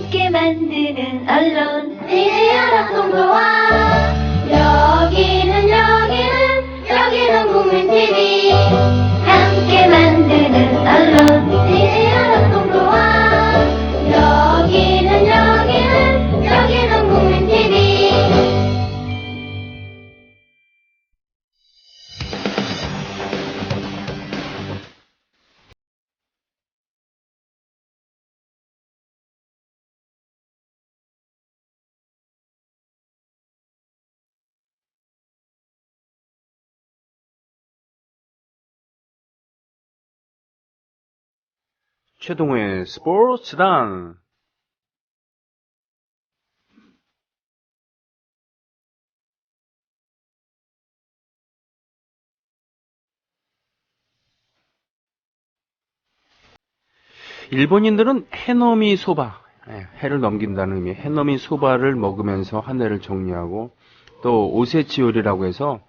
함께 만드는 언론 미디어 동거와 여기는 국민TV 함께 만드는 언론 미디어 동거와 여기는 국민TV. 최동호의 스포츠당. 일본인들은 해넘이 소바, 해를 넘긴다는 의미, 해넘이 소바를 먹으면서 한 해를 정리하고, 또 오세치 요리라고 해서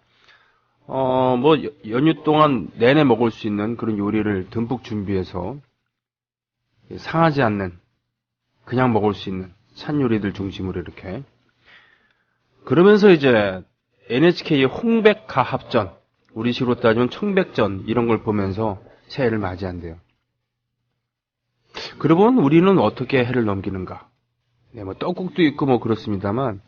연휴 동안 내내 먹을 수 있는 그런 요리를 듬뿍 준비해서 상하지 않는, 그냥 먹을 수 있는 산 요리들 중심으로 이렇게. 그러면서 이제 NHK의 홍백가합전, 우리식으로 따지면 청백전 이런 걸 보면서 새해를 맞이한대요. 그러면 우리는 어떻게 해를 넘기는가? 네, 떡국도 있고 그렇습니다만,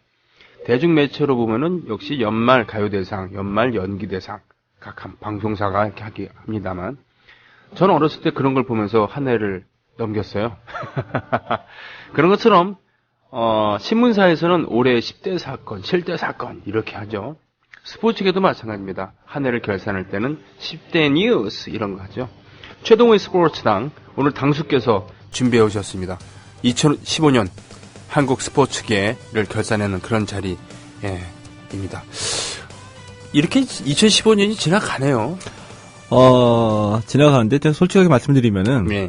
대중 매체로 보면은 역시 연말 가요대상, 연말 연기대상, 각 방송사가 이렇게 합니다만, 저는 어렸을 때 그런 걸 보면서 한 해를 넘겼어요. 그런 것처럼, 신문사에서는 올해 10대 사건, 7대 사건, 이렇게 하죠. 스포츠계도 마찬가지입니다. 한 해를 결산할 때는 10대 뉴스, 이런 거 하죠. 최동호의 스포츠당, 오늘 당수께서 준비해 오셨습니다. 2015년 한국 스포츠계를 결산하는 그런 자리입니다. 이렇게 2015년이 지나가네요. 지나가는데, 제가 솔직하게 말씀드리면은, 네.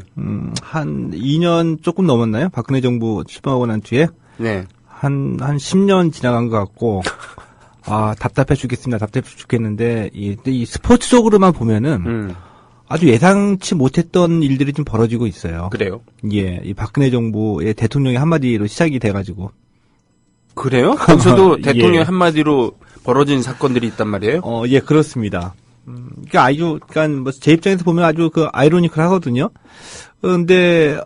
한 2년 조금 넘었나요? 박근혜 정부 출범하고 난 뒤에? 네. 한 10년 지나간 것 같고, 답답해 죽겠는데, 이 스포츠적으로만 보면은, 아주 예상치 못했던 일들이 좀 벌어지고 있어요. 그래요? 예, 이 박근혜 정부의 대통령의 한마디로 시작이 돼가지고. 그래요? 거기서도 예. 대통령 한마디로 벌어진 사건들이 있단 말이에요? 예, 그렇습니다. 그러니까 제 입장에서 보면 아주 아이러니컬 하거든요. 근데,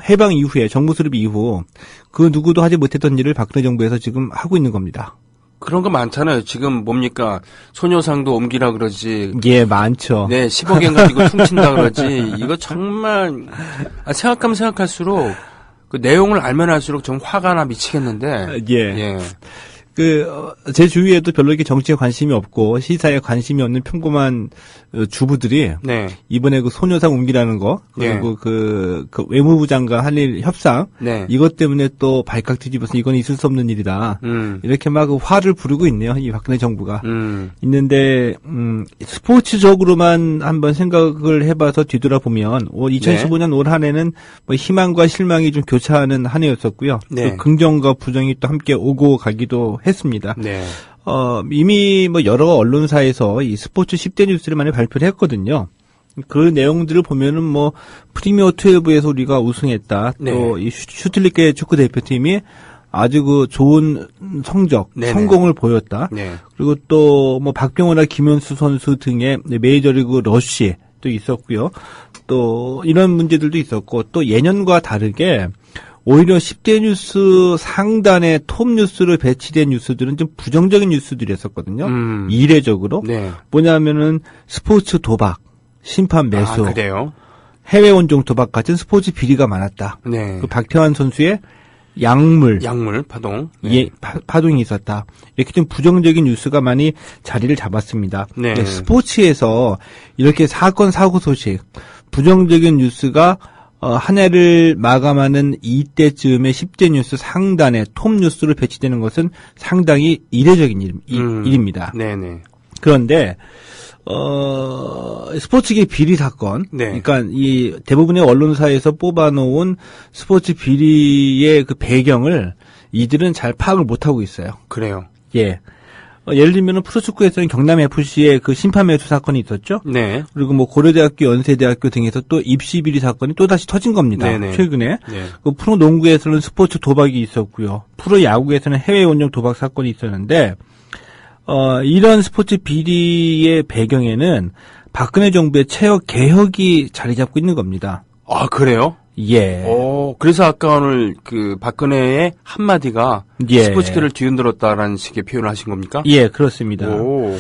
해방 이후에, 정부 수립 이후, 그 누구도 하지 못했던 일을 박근혜 정부에서 지금 하고 있는 겁니다. 그런 거 많잖아요. 지금 뭡니까? 소녀상도 옮기라 그러지. 예, 많죠. 네, 10억엔 가지고 퉁친다 그러지. 이거 정말, 생각하면 생각할수록, 그 내용을 알면 알수록 좀 화가 나 미치겠는데. 예. 제 주위에도 별로 이렇게 정치에 관심이 없고 시사에 관심이 없는 평범한 주부들이 네. 이번에 그 소녀상 옮기라는 거 그리고 그 외무부 장관 할 일 협상 이것 때문에 또 발칵 뒤집어서 이건 있을 수 없는 일이다. 이렇게 막 화를 부르고 있네요. 이 박근혜 정부가. 있는데 스포츠적으로만 한번 생각을 해봐서 뒤돌아보면 2015년 올 한 해는 희망과 실망이 좀 교차하는 한 해였었고요. 네. 또 긍정과 부정이 또 함께 오고 가기도 했습니다. 네. 이미 여러 언론사에서 이 스포츠 10대 뉴스를 많이 발표를 했거든요. 그 내용들을 보면은 프리미어 12에서 우리가 우승했다. 네. 또 이 슈틸리케 축구 대표팀이 아주 좋은 성적, 네네. 성공을 보였다. 네. 그리고 또 박병호나 김현수 선수 등의 메이저리그 러쉬 또 있었고요. 또 이런 문제들도 있었고 또 예년과 다르게 오히려 10대 뉴스 상단에 톱 뉴스로 배치된 뉴스들은 좀 부정적인 뉴스들이었었거든요. 이례적으로. 네. 뭐냐면은 스포츠 도박, 심판 매수, 그래요? 해외 원정 도박 같은 스포츠 비리가 많았다. 네. 그 박태환 선수의 약물 파동. 네. 파동이 있었다. 이렇게 좀 부정적인 뉴스가 많이 자리를 잡았습니다. 네. 스포츠에서 이렇게 사건 사고 소식, 부정적인 뉴스가 한 해를 마감하는 이때쯤에 10대 뉴스 상단에 톱 뉴스로 배치되는 것은 상당히 이례적인 일입니다. 네네. 그런데 스포츠계 비리 사건, 네. 그러니까 이 대부분의 언론사에서 뽑아놓은 스포츠 비리의 그 배경을 이들은 잘 파악을 못하고 있어요. 그래요. 예. 예를 들면 프로축구에서는 경남 FC의 그 심판 매수 사건이 있었죠. 네. 그리고 뭐 고려대학교, 연세대학교 등에서 또 입시 비리 사건이 또 다시 터진 겁니다. 네네. 최근에. 네. 그 프로농구에서는 스포츠 도박이 있었고요. 프로야구에서는 해외 원정 도박 사건이 있었는데 이런 스포츠 비리의 배경에는 박근혜 정부의 체육 개혁이 자리 잡고 있는 겁니다. 아, 그래요? 예. 그래서 아까 오늘 그 박근혜의 한마디가 예. 스포츠계를 뒤흔들었다라는 식의 표현을 하신 겁니까? 예, 그렇습니다. 오.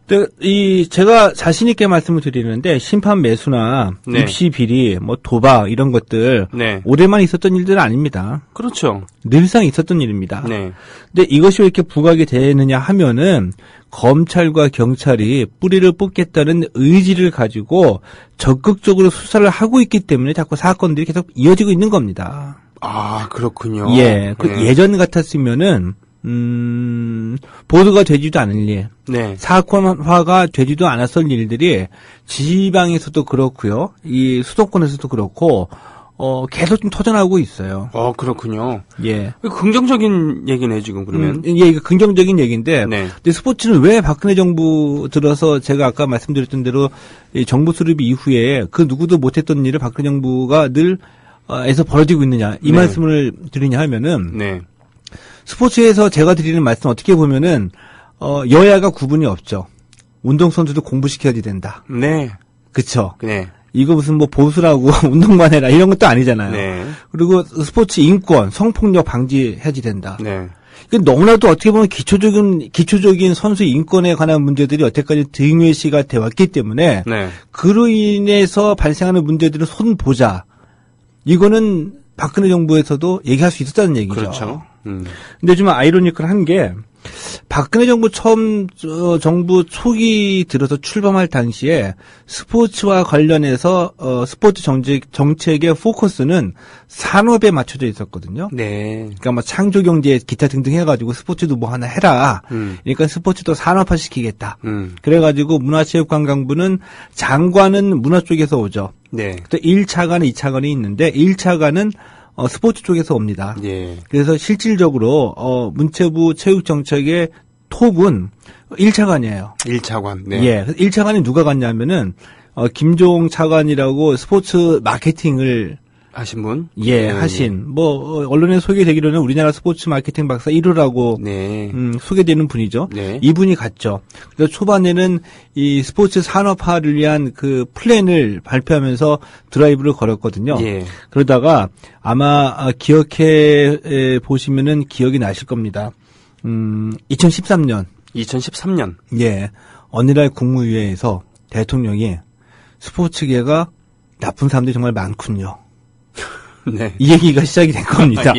근데 제가 자신 있게 말씀을 드리는데 심판 매수나 네. 입시 비리, 뭐 도박 이런 것들 네. 올해만 있었던 일들은 아닙니다. 그렇죠. 늘상 있었던 일입니다. 네. 근데 이것이 왜 이렇게 부각이 되느냐 하면은 검찰과 경찰이 뿌리를 뽑겠다는 의지를 가지고 적극적으로 수사를 하고 있기 때문에 자꾸 사건들이 계속 이어지고 있는 겁니다. 아, 그렇군요. 예. 네. 예전 같았으면은 보도가 되지도 않을 일, 네. 사건화가 되지도 않았을 일들이 지방에서도 그렇고요, 이 수도권에서도 그렇고 계속 좀 터져나오고 있어요. 그렇군요. 예. 긍정적인 얘기네, 지금, 그러면. 예, 이거 긍정적인 얘기인데, 네. 근데 스포츠는 왜 박근혜 정부 들어서 제가 아까 말씀드렸던 대로 이 정부 수립 이후에 그 누구도 못했던 일을 박근혜 정부가 늘 에서 벌어지고 있느냐, 이 네. 말씀을 드리냐 하면은, 네. 스포츠에서 제가 드리는 말씀 어떻게 보면은 여야가 구분이 없죠. 운동선수도 공부시켜야지 된다. 네. 그쵸? 네. 이거 무슨 뭐 보수라고 운동만 해라 이런 것도 아니잖아요. 네. 그리고 스포츠 인권, 성폭력 방지해야지 된다. 네. 이게 너무나도 어떻게 보면 기초적인 선수 인권에 관한 문제들이 여태까지 등외시가 되어 왔기 때문에 네. 그로 인해서 발생하는 문제들을 손보자. 이거는 박근혜 정부에서도 얘기할 수 있었다는 얘기죠. 그렇죠. 근데 좀 아이러니컬한 게 박근혜 정부 정부 초기 들어서 출범할 당시에 스포츠와 관련해서 스포츠 정책의 포커스는 산업에 맞춰져 있었거든요. 네. 그러니까 뭐 창조 경제 기타 등등 해가지고 스포츠도 뭐 하나 해라. 그러니까 스포츠도 산업화 시키겠다. 그래가지고 문화체육관광부는 장관은 문화 쪽에서 오죠. 네. 또 1차관은 2차관이 있는데 1차관은 스포츠 쪽에서 옵니다. 예. 그래서 실질적으로 문체부 체육정책의 톱은 1차관이에요. 1차관. 네. 예. 1차관이 누가 갔냐면은 김종 차관이라고 스포츠 마케팅을 하신 분? 예, 네. 하신 뭐 언론에 소개되기로는 우리나라 스포츠 마케팅 박사 1호라고 네. 소개되는 분이죠. 네. 이분이 갔죠. 그래서 초반에는 이 스포츠 산업화를 위한 그 플랜을 발표하면서 드라이브를 걸었거든요. 예. 그러다가 아마 기억해 보시면은 기억이 나실 겁니다. 2013년 2013년. 예, 어느 날 국무위원회에서 대통령이 스포츠계가 나쁜 사람들이 정말 많군요. 네. 이 얘기가 시작이 된 겁니다.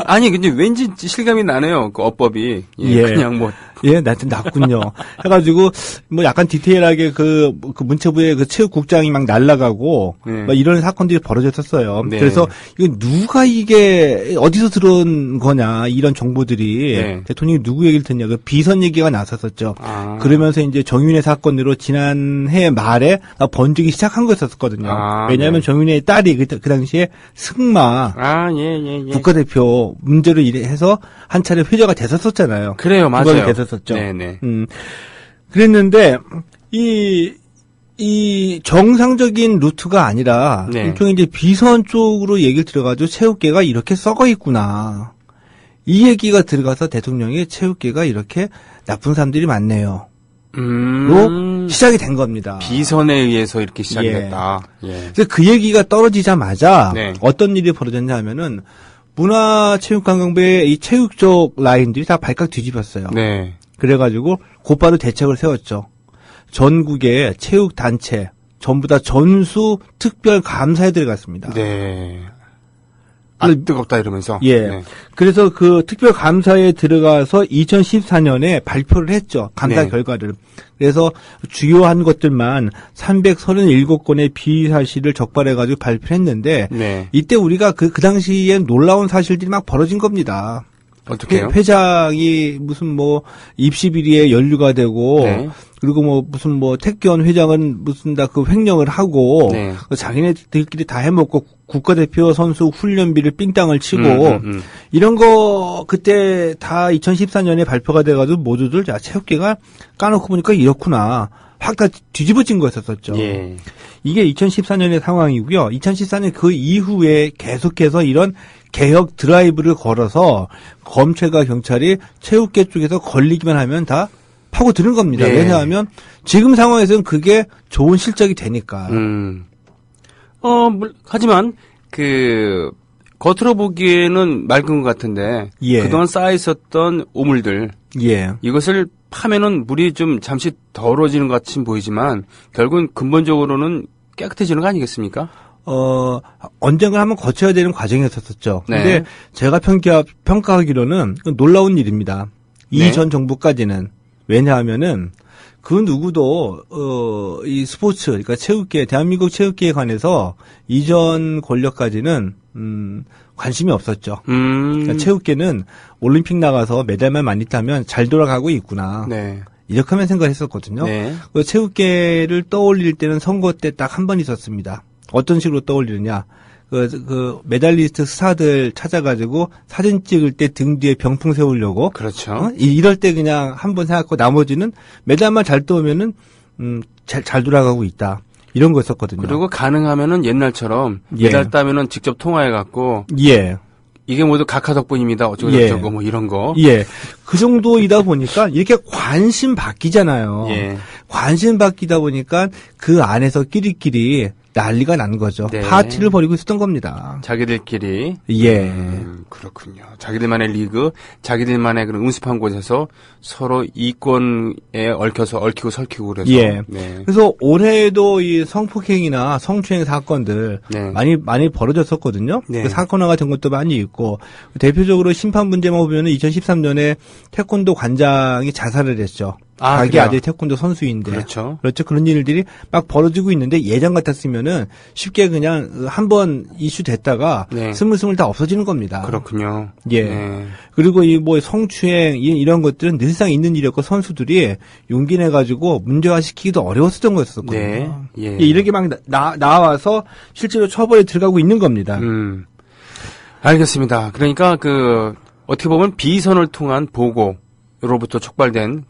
아니, 근데 왠지 실감이 나네요. 그 어법이. 예. 그냥 뭐. 예, 났군요. 해가지고, 뭐 약간 디테일하게 그 문체부의 그 체육국장이 막 날아가고, 네. 막 이런 사건들이 벌어졌었어요. 네. 그래서, 이거 누가 이게, 어디서 들어온 거냐, 이런 정보들이, 네. 대통령이 누구 얘기를 듣냐, 그 비선 얘기가 나섰었죠. 아. 그러면서 이제 정윤회 사건으로 지난해 말에 번지기 시작한 거였었거든요. 아, 왜냐하면 네. 정윤회의 딸이 그 당시에 승마, 예. 국가대표 문제로 해서 한 차례 회자가 됐었잖아요. 그래요, 맞아요. 부각이 됐었었죠. 네네. 그랬는데 이 정상적인 루트가 아니라 네. 일종의 이제 비선 쪽으로 얘기를 들어가지고 체육계가 이렇게 썩어 있구나. 이 얘기가 들어가서 대통령이 체육계가 이렇게 나쁜 사람들이 많네요. 로 시작이 된 겁니다. 비선에 의해서 이렇게 시작이 됐다. 예. 그래서 그 얘기가 떨어지자마자 네. 어떤 일이 벌어졌냐 하면은 문화체육관광부의 이 체육 쪽 라인들이 다 발칵 뒤집혔어요. 네. 그래가지고 곧바로 대책을 세웠죠. 전국의 체육단체 전부 다 전수 특별 감사에 들어갔습니다. 네. 뜨겁다 이러면서. 예. 네. 그래서 그 특별 감사에 들어가서 2014년에 발표를 했죠. 감사 네. 결과를. 그래서 주요한 것들만 337건의 비사실을 적발해가지고 발표했는데 네. 이때 우리가 그 당시에 놀라운 사실들이 막 벌어진 겁니다. 어떻게 해요? 회장이 무슨 뭐 입시 비리에 연루가 되고 네. 그리고 뭐 무슨 뭐 택견 회장은 무슨 다 그 횡령을 하고 네. 자기네들끼리 다 해먹고 국가대표 선수 훈련비를 삥땅을 치고 이런 거 그때 다 2014년에 발표가 돼가지고 모두들 야 체육계가 까놓고 보니까 이렇구나 확 다 뒤집어진 거였었죠. 예. 이게 2014년의 상황이고요. 2014년 그 이후에 계속해서 이런 개혁 드라이브를 걸어서 검찰과 경찰이 체육계 쪽에서 걸리기만 하면 다 파고드는 겁니다. 네. 왜냐하면 지금 상황에서는 그게 좋은 실적이 되니까. 하지만 겉으로 보기에는 맑은 것 같은데 예. 그동안 쌓여 있었던 오물들 예. 이것을 파면은 물이 좀 잠시 더러워지는 것 같이 보이지만 결국은 근본적으로는 깨끗해지는 거 아니겠습니까? 언젠가 한번 거쳐야 되는 과정이었었죠. 네. 근데 제가 평가하기로는 놀라운 일입니다. 네. 이전 정부까지는. 왜냐하면은 그 누구도 이 스포츠 그러니까 체육계 대한민국 체육계에 관해서 이전 권력까지는 관심이 없었죠. 그러니까 체육계는 올림픽 나가서 메달만 많이 따면 잘 돌아가고 있구나. 네. 이렇게만 생각했었거든요. 네. 그 체육계를 떠올릴 때는 선거 때 딱 한 번 있었습니다. 어떤 식으로 떠올리느냐. 그 메달리스트 스타들 찾아가지고 사진 찍을 때 등 뒤에 병풍 세우려고. 그렇죠. 이럴 때 그냥 한 번 생각하고 나머지는 메달만 잘 떠오면은, 잘 돌아가고 있다. 이런 거였었거든요. 그리고 가능하면은 옛날처럼 예. 메달 따면은 직접 통화해갖고 예. 이게 모두 각하 덕분입니다. 어쩌고 예. 저쩌고 뭐 이런 거. 예. 그 정도이다 보니까 이렇게 관심 바뀌잖아요. 예. 관심 바뀌다 보니까 그 안에서 끼리끼리 난리가 난 거죠. 네. 파티를 벌이고 있었던 겁니다. 자기들끼리. 예. 그렇군요. 자기들만의 리그, 자기들만의 그런 음습한 곳에서 서로 이권에 얽히고 설키고 그래서. 예. 네. 그래서 올해도 이 성폭행이나 성추행 사건들 네. 많이 벌어졌었거든요. 네. 그 사건화가 된 것도 많이 있고 대표적으로 심판 문제만 보면은 2013년에 태권도 관장이 자살을 했죠. 자기 그래요? 아들이 태권도 선수인데. 그렇죠. 그런 일들이 막 벌어지고 있는데 예전 같았으면은 쉽게 그냥 한번 이슈 됐다가 네. 스물스물 다 없어지는 겁니다. 그렇군요. 예. 네. 그리고 이 뭐 성추행 이런 것들은 늘상 있는 일이었고 선수들이 용기 내 가지고 문제화시키기도 어려웠었던 거였었거든요. 네. 예. 이렇게 막 나와서 실제로 처벌에 들어가고 있는 겁니다. 알겠습니다. 그러니까 어떻게 보면 비선을 통한 보고로부터 촉발된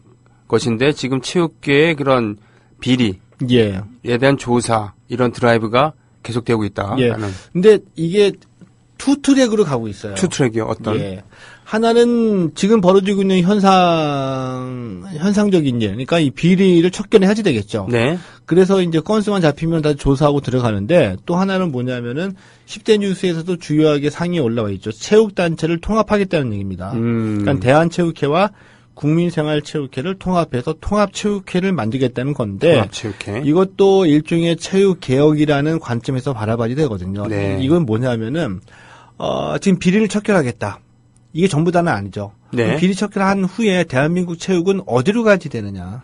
것인데 지금 체육계의 그런 비리에 예. 대한 조사 이런 드라이브가 계속되고 있다. 예. 근데 이게 투 트랙으로 가고 있어요. 투트랙이요. 어떤? 예. 하나는 지금 벌어지고 있는 현상적인 일, 그러니까 이 비리를 척결해야지 되겠죠. 네. 그래서 이제 건수만 잡히면 다 조사하고 들어가는데 또 하나는 뭐냐면은 10대 뉴스에서도 주요하게 상위에 올라와 있죠. 체육단체를 통합하겠다는 얘기입니다. 그러니까 대한체육회와 국민생활체육회를 통합해서 통합체육회를 만들겠다는 건데 통합체육회. 이것도 일종의 체육개혁이라는 관점에서 바라봐야 되거든요. 네. 이건 뭐냐면은 지금 비리를 척결하겠다. 이게 전부 다는 아니죠. 네. 비리 척결한 후에 대한민국 체육은 어디로 가야지 되느냐.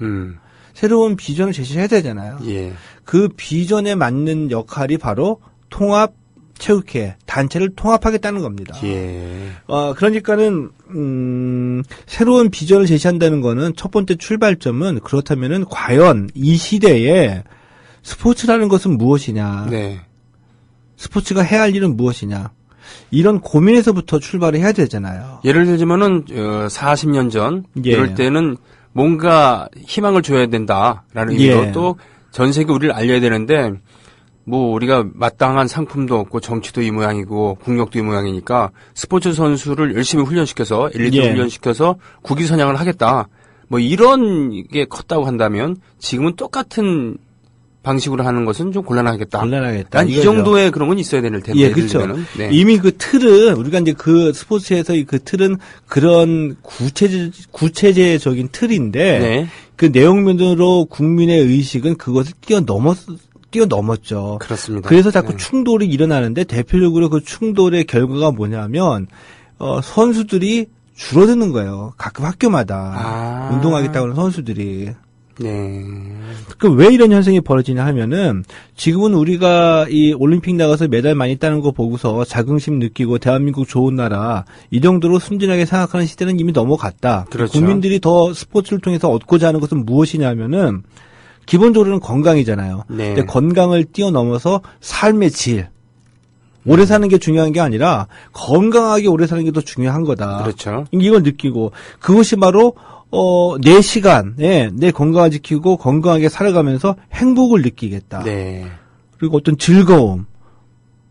새로운 비전을 제시해야 되잖아요. 예. 그 비전에 맞는 역할이 바로 통합 체육회, 단체를 통합하겠다는 겁니다. 예. 그러니까는, 새로운 비전을 제시한다는 거는 첫 번째 출발점은 그렇다면은 과연 이 시대에 스포츠라는 것은 무엇이냐. 네. 스포츠가 해야 할 일은 무엇이냐. 이런 고민에서부터 출발을 해야 되잖아요. 예를 들자면은 40년 전 예. 이럴 때는 뭔가 희망을 줘야 된다라는 의미로 예. 또 전 세계 우리를 알려야 되는데 뭐 우리가 마땅한 상품도 없고 정치도 이 모양이고 국력도 이 모양이니까 스포츠 선수를 열심히 훈련시켜서 엘리트 예. 훈련시켜서 국위 선양을 하겠다. 뭐 이런 게 컸다고 한다면 지금은 똑같은 방식으로 하는 것은 좀 곤란하겠다. 곤란하겠다. 난 이 이거죠. 정도의 그런 건 있어야 되는 텐데. 예, 그렇죠. 네. 이미 그 틀은 우리가 이제 그 스포츠에서의 그 틀은 그런 구체적인 틀인데 네. 그 내용면으로 국민의 의식은 그것을 뛰어넘었죠. 그렇습니다. 그래서 자꾸 네. 충돌이 일어나는데 대표적으로 그 충돌의 결과가 뭐냐면 선수들이 줄어드는 거예요. 가끔 학교마다 운동하겠다고 하는 선수들이. 네. 왜 이런 현상이 벌어지냐 하면은 지금은 우리가 이 올림픽 나가서 메달 많이 따는 거 보고서 자긍심 느끼고 대한민국 좋은 나라 이 정도로 순진하게 생각하는 시대는 이미 넘어갔다. 그렇죠. 국민들이 더 스포츠를 통해서 얻고자 하는 것은 무엇이냐면은 기본적으로는 건강이잖아요. 네. 근데 건강을 뛰어넘어서 삶의 질. 오래 사는 게 중요한 게 아니라 건강하게 오래 사는 게 더 중요한 거다. 그렇죠. 이걸 느끼고 그것이 바로 내 시간에 내 건강을 지키고 건강하게 살아가면서 행복을 느끼겠다. 네. 그리고 어떤 즐거움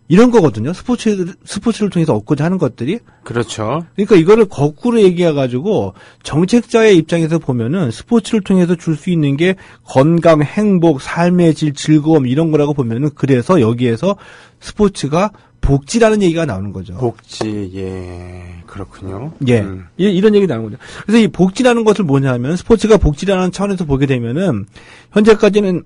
이런 거거든요. 스포츠를 통해서 얻고자 하는 것들이. 그렇죠. 그러니까 이거를 거꾸로 얘기해가지고 정책자의 입장에서 보면은 스포츠를 통해서 줄 수 있는 게 건강, 행복, 삶의 질, 즐거움 이런 거라고 보면은 그래서 여기에서 스포츠가 복지라는 얘기가 나오는 거죠. 복지, 예. 그렇군요. 예. 이런 얘기 나오는 거죠. 그래서 이 복지라는 것을 뭐냐면 스포츠가 복지라는 차원에서 보게 되면은 현재까지는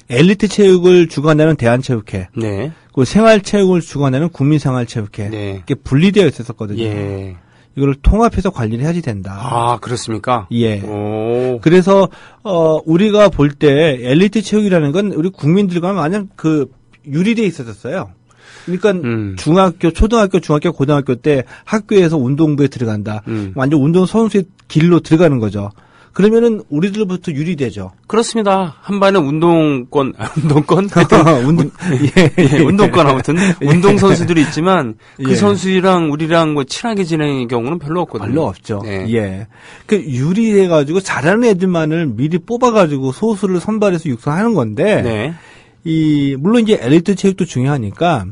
엘리트 체육을 주관하는 대한체육회, 네. 그 생활체육을 주관하는 국민생활체육회 네. 이렇게 분리되어 있었거든요. 예. 이걸 통합해서 관리를 해야지 된다. 아, 그렇습니까? 예. 오. 그래서 우리가 볼 때 엘리트 체육이라는 건 우리 국민들과 마냥 유리되어 있었어요. 그러니까 중학교, 초등학교, 중학교, 고등학교 때 학교에서 운동부에 들어간다. 완전 운동선수의 길로 들어가는 거죠. 그러면은 우리들부터 유리되죠. 그렇습니다. 한반은 운동권? 예. 운동권 아무튼 예. 운동 선수들이 있지만 그 예. 선수랑 우리랑 뭐 친하게 지내는 경우는 별로 없거든요. 별로 없죠. 네. 예. 유리해가지고 잘하는 애들만을 미리 뽑아가지고 소수를 선발해서 육성하는 건데, 네. 물론 이제 엘리트 체육도 중요하니까,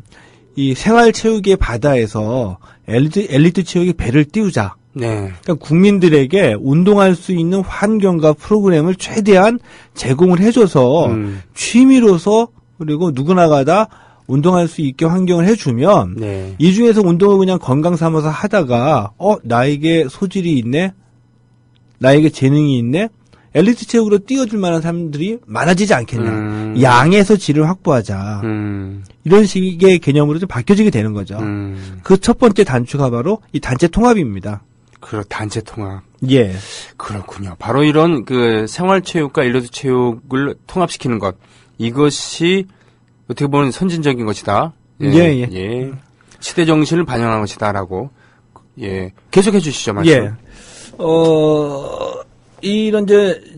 이 생활 체육의 바다에서 엘리트 체육의 배를 띄우자. 네. 그러니까 국민들에게 운동할 수 있는 환경과 프로그램을 최대한 제공을 해줘서 취미로서 그리고 누구나 다 운동할 수 있게 환경을 해주면 네. 이 중에서 운동을 그냥 건강 삼아서 하다가 나에게 소질이 있네, 나에게 재능이 있네, 엘리트 체육으로 뛰어줄 만한 사람들이 많아지지 않겠냐. 양에서 질을 확보하자. 이런 식의 개념으로 좀 바뀌어지게 되는 거죠. 그 첫 번째 단추가 바로 이 단체 통합입니다. 단체 통합. 예. 그렇군요. 바로 이런 생활체육과 엘리트 체육을 통합시키는 것. 이것이 어떻게 보면 선진적인 것이다. 예. 시대 정신을 반영한 것이다라고. 예. 계속해 주시죠, 말씀. 예.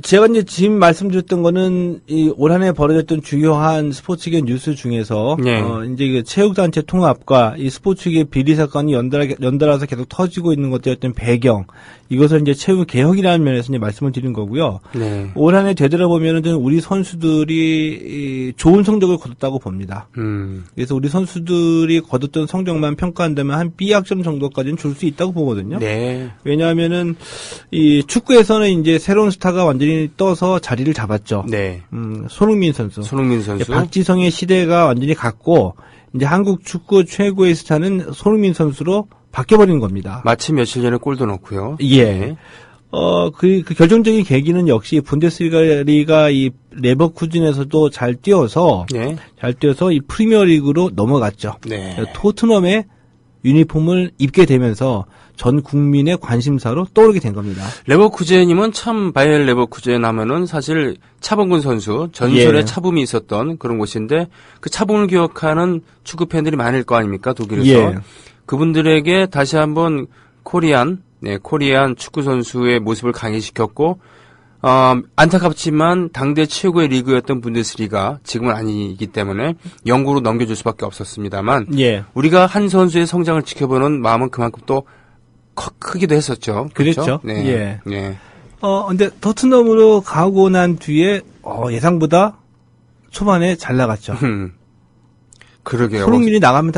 제가 지금 말씀드렸던 거는 올 한 해 벌어졌던 주요한 스포츠계 뉴스 중에서 네. 이제 체육단체 통합과 이 스포츠계 비리 사건이 연달아서 계속 터지고 있는 것들의 배경, 이것을 이제 체육 개혁이라는 면에서 이제 말씀을 드린 거고요. 네. 올 한 해 되돌아보면은 우리 선수들이 좋은 성적을 거뒀다고 봅니다. 그래서 우리 선수들이 거뒀던 성적만 평가한다면 한 B학점 정도까지는 줄 수 있다고 보거든요. 네. 왜냐하면은 이 축구에서는 이제 새로운 스타가 완전히 떠서 자리를 잡았죠. 네. 손흥민 선수. 박지성의 시대가 완전히 갔고 이제 한국 축구 최고의 스타는 손흥민 선수로 바뀌어버린 겁니다. 마침 며칠 전에 골도 넣고요. 예. 네. 그 결정적인 계기는 역시 분데스리가 이 레버쿠젠에서도 잘 뛰어서 이 프리미어리그로 넘어갔죠. 네. 토트넘의 유니폼을 입게 되면서 전 국민의 관심사로 떠오르게 된 겁니다. 레버쿠젠이면 참 바이엘 레버쿠젠 하면은 사실 차범근 선수 전설의 차붐이 있었던 그런 곳인데 그 차붐을 기억하는 축구 팬들이 많을 거 아닙니까? 독일에서. 예. 그분들에게 다시 한번 코리안 축구 선수의 모습을 강의시켰고 안타깝지만 당대 최고의 리그였던 분데스리가 지금은 아니기 때문에 영구로 넘겨줄 수밖에 없었습니다만 우리가 한 선수의 성장을 지켜보는 마음은 그만큼 또 크기도 했었죠. 그렇죠. 네. 근데 토트넘으로 가고 난 뒤에 예상보다 초반에 잘 나갔죠. 그러게요. 손흥민이 나가면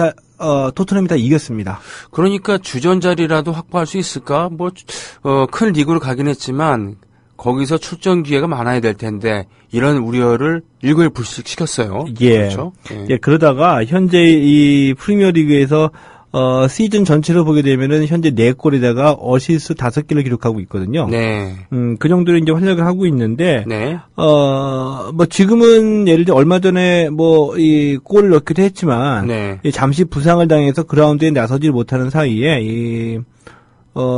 토트넘이 다 이겼습니다. 그러니까 주전 자리라도 확보할 수 있을까? 큰 리그로 가긴 했지만 거기서 출전 기회가 많아야 될 텐데 이런 우려를 일거일불식시켰어요. 그렇죠? 예. 그러다가 현재 이 프리미어리그에서 시즌 전체로 보게 되면은 현재 4골에다가 어시스트 5개를 기록하고 있거든요. 네. 그 정도로 이제 활약을 하고 있는데, 네. 지금은 예를 들어 얼마 전에 이 골을 넣기도 했지만, 네. 잠시 부상을 당해서 그라운드에 나서질 못하는 사이에,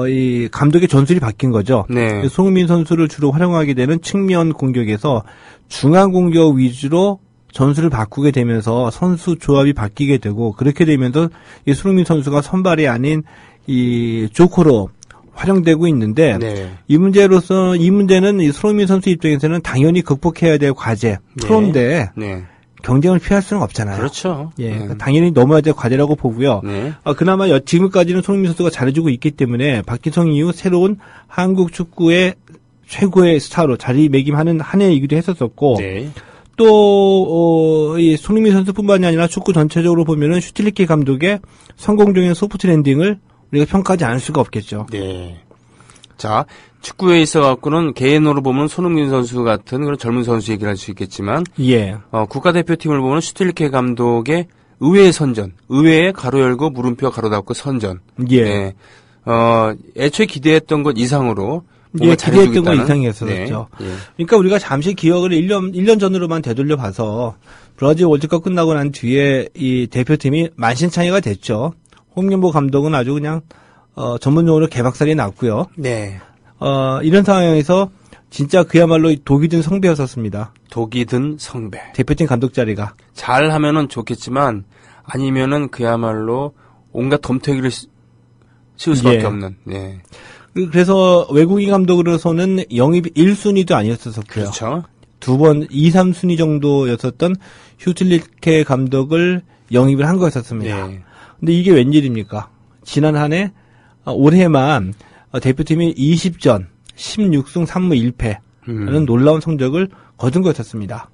이 감독의 전술이 바뀐 거죠. 네. 손흥민 선수를 주로 활용하게 되는 측면 공격에서 중앙 공격 위주로 전술을 바꾸게 되면서 선수 조합이 바뀌게 되고, 그렇게 되면서 이 손흥민 선수가 선발이 아닌 이 조커로 활용되고 있는데, 네. 이 문제는 이 손흥민 선수 입장에서는 당연히 극복해야 될 과제, 프로인데 네. 경쟁을 피할 수는 없잖아요. 그렇죠. 예, 그러니까 당연히 넘어야 될 과제라고 보고요. 네. 그나마 지금까지는 손흥민 선수가 잘해주고 있기 때문에 박지성 이후 새로운 한국 축구의 최고의 스타로 자리매김하는 한 해이기도 했었었고, 네. 또, 이 손흥민 선수뿐만이 아니라 축구 전체적으로 보면은 슈틸리케 감독의 성공적인 소프트 랜딩을 우리가 평가하지 않을 수가 없겠죠. 네. 자, 축구에 있어갖고는 개인으로 보면 손흥민 선수 같은 그런 젊은 선수 얘기를 할 수 있겠지만, 예. 국가대표팀을 보면 슈틸리케 감독의 의외의 선전, 의외의 가로 열고 물음표 가로 닫고 선전. 예. 네. 애초에 기대했던 것 이상으로 예, 뭔가 잘해주고 기대했던 거 있다는. 이상이었었죠. 네. 예. 그러니까 우리가 잠시 기억을 1년 전으로만 되돌려 봐서 브라질 월드컵 끝나고 난 뒤에 이 대표팀이 만신창이가 됐죠. 홍명보 감독은 아주 그냥 전문용어로 개박살이 났고요. 네. 이런 상황에서 진짜 그야말로 독이 든 성배였었습니다. 독이 든 성배. 대표팀 감독 자리가. 잘하면은 좋겠지만 아니면은 그야말로 온갖 덤태기를 씌울 수밖에 예. 없는. 네. 그래서 외국인 감독으로서는 영입 1순위도 아니었었고요. 그렇죠. 두 번 2, 3순위 정도였었던 슈틸리케 감독을 영입을 한 거였었습니다. 네. 근데 이게 웬일입니까? 지난 한 해, 올해만 대표팀이 20전 16승 3무 1패라는 놀라운 성적을 거둔 거였었습니다.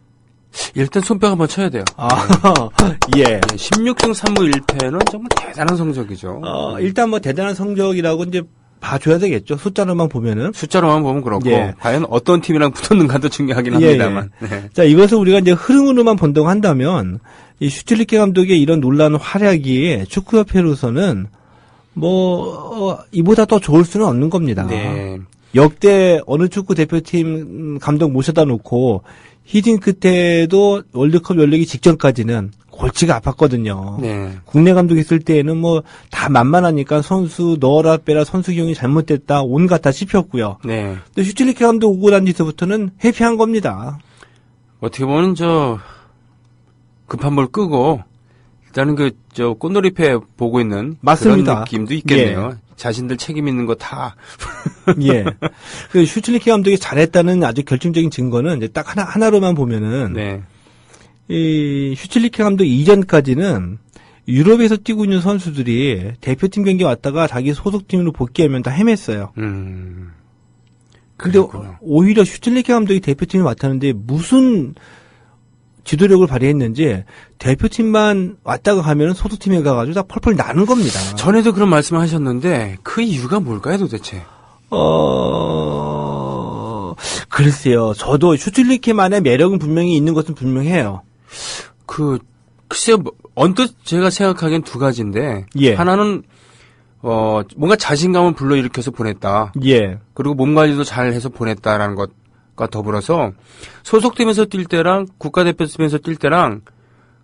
일단 손뼉 한번 쳐야 돼요. 예. 16승 3무 1패는 정말 대단한 성적이죠. 일단 뭐 대단한 성적이라고 이제 봐줘야 되겠죠. 숫자로만 보면은. 숫자로만 보면 그렇고 예. 과연 어떤 팀이랑 붙었는가도 중요하긴 합니다만. 네. 자, 이것을 우리가 이제 흐름으로만 본다고 한다면 이 슈틸리케 감독의 이런 놀라운 활약이 축구협회로서는 이보다 더 좋을 수는 없는 겁니다. 네. 역대 어느 축구 대표팀 감독 모셔다 놓고 히딩 끝에도 월드컵 열리기 직전까지는 골치가 아팠거든요. 네. 국내 감독 있을 때에는 다 만만하니까 선수 넣어라 빼라 선수 기용이 잘못됐다 온갖 다 씹혔고요. 네. 근데 슈틸리케 감독 오고 난 뒤서부터는 회피한 겁니다. 어떻게 보면 급한 물 끄고 일단은 꽃놀이패 보고 있는 맞습니다. 그런 느낌도 있겠네요. 자신들 책임 있는 거 다. 예. 그 슈틸리케 감독이 잘했다는 아주 결정적인 증거는 이제 딱 하나로만 보면은 네. 이 슈틸리케 감독 이전까지는 유럽에서 뛰고 있는 선수들이 대표팀 경기 왔다가 자기 소속팀으로 복귀하면 다 헤맸어요. 근데 그렇구나. 오히려 슈틸리케 감독이 대표팀을 맡았는데 무슨 지도력을 발휘했는지 대표팀만 왔다가 가면 소속팀에 가가지고 다 펄펄 나는 겁니다. 전에도 그런 말씀을 하셨는데 그 이유가 뭘까요 도대체? 글쎄요. 저도 슈틸리케만의 매력은 분명히 있는 것은 분명해요. 글쎄요, 언뜻 제가 생각하기엔 두 가지인데, 예. 하나는, 뭔가 자신감을 불러일으켜서 보냈다. 예. 그리고 몸 관리도 잘 해서 보냈다라는 것과 더불어서, 소속팀에서 뛸 때랑 국가대표팀에서 뛸 때랑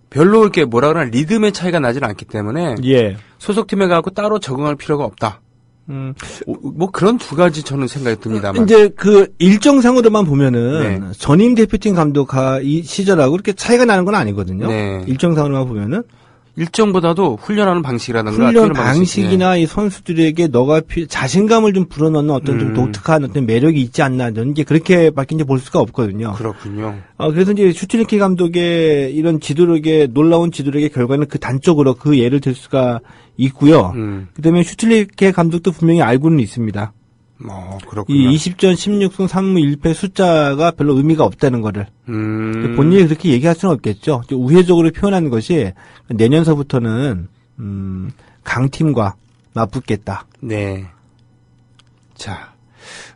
별로 이렇게 리듬의 차이가 나질 않기 때문에, 예. 소속팀에 가고 따로 적응할 필요가 없다. 그런 두 가지 저는 생각이 듭니다만. 이제 일정상으로만 보면은 네. 전임 대표팀 감독과 이 시절하고 그렇게 차이가 나는 건 아니거든요. 네. 일정상으로만 보면은 일정보다도 훈련하는 방식이라든가 훈련 뛰는 방식, 방식이나 이 선수들에게 자신감을 좀 불어넣는 어떤 좀 독특한 어떤 매력이 있지 않나 이런 게 그렇게 바뀐지 볼 수가 없거든요. 그렇군요. 그래서 이제 슈틸리케 감독의 이런 놀라운 지도력의 결과는 그 단적으로 그 예를 들 수가 있고요. 그다음에 슈틸리케 감독도 분명히 알고는 있습니다. 그렇군요. 이 20전 16승 3무 1패 숫자가 별로 의미가 없다는 거를. 본인이 그렇게 얘기할 수는 없겠죠. 우회적으로 표현한 것이 내년서부터는 강팀과 맞붙겠다. 네. 자,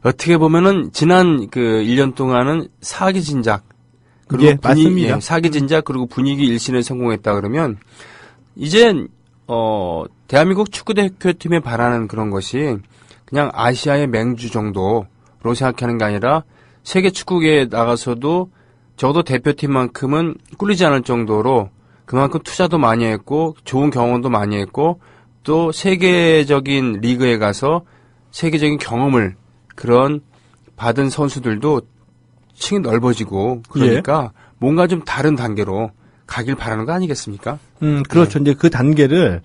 어떻게 보면은 지난 1년 동안은 사기진작 그리고 예, 맞습니다. 사기진작 그리고 분위기 일신에 성공했다 그러면 이젠 대한민국 축구대표팀에 바라는 그런 것이 그냥 아시아의 맹주 정도로 생각하는 게 아니라 세계 축구계에 나가서도 적어도 대표팀만큼은 꿀리지 않을 정도로 그만큼 투자도 많이 했고 좋은 경험도 많이 했고 또 세계적인 리그에 가서 세계적인 경험을 그런 받은 선수들도 층이 넓어지고 그러니까 뭔가 좀 다른 단계로 가길 바라는 거 아니겠습니까? 그렇죠. 이제 그 단계를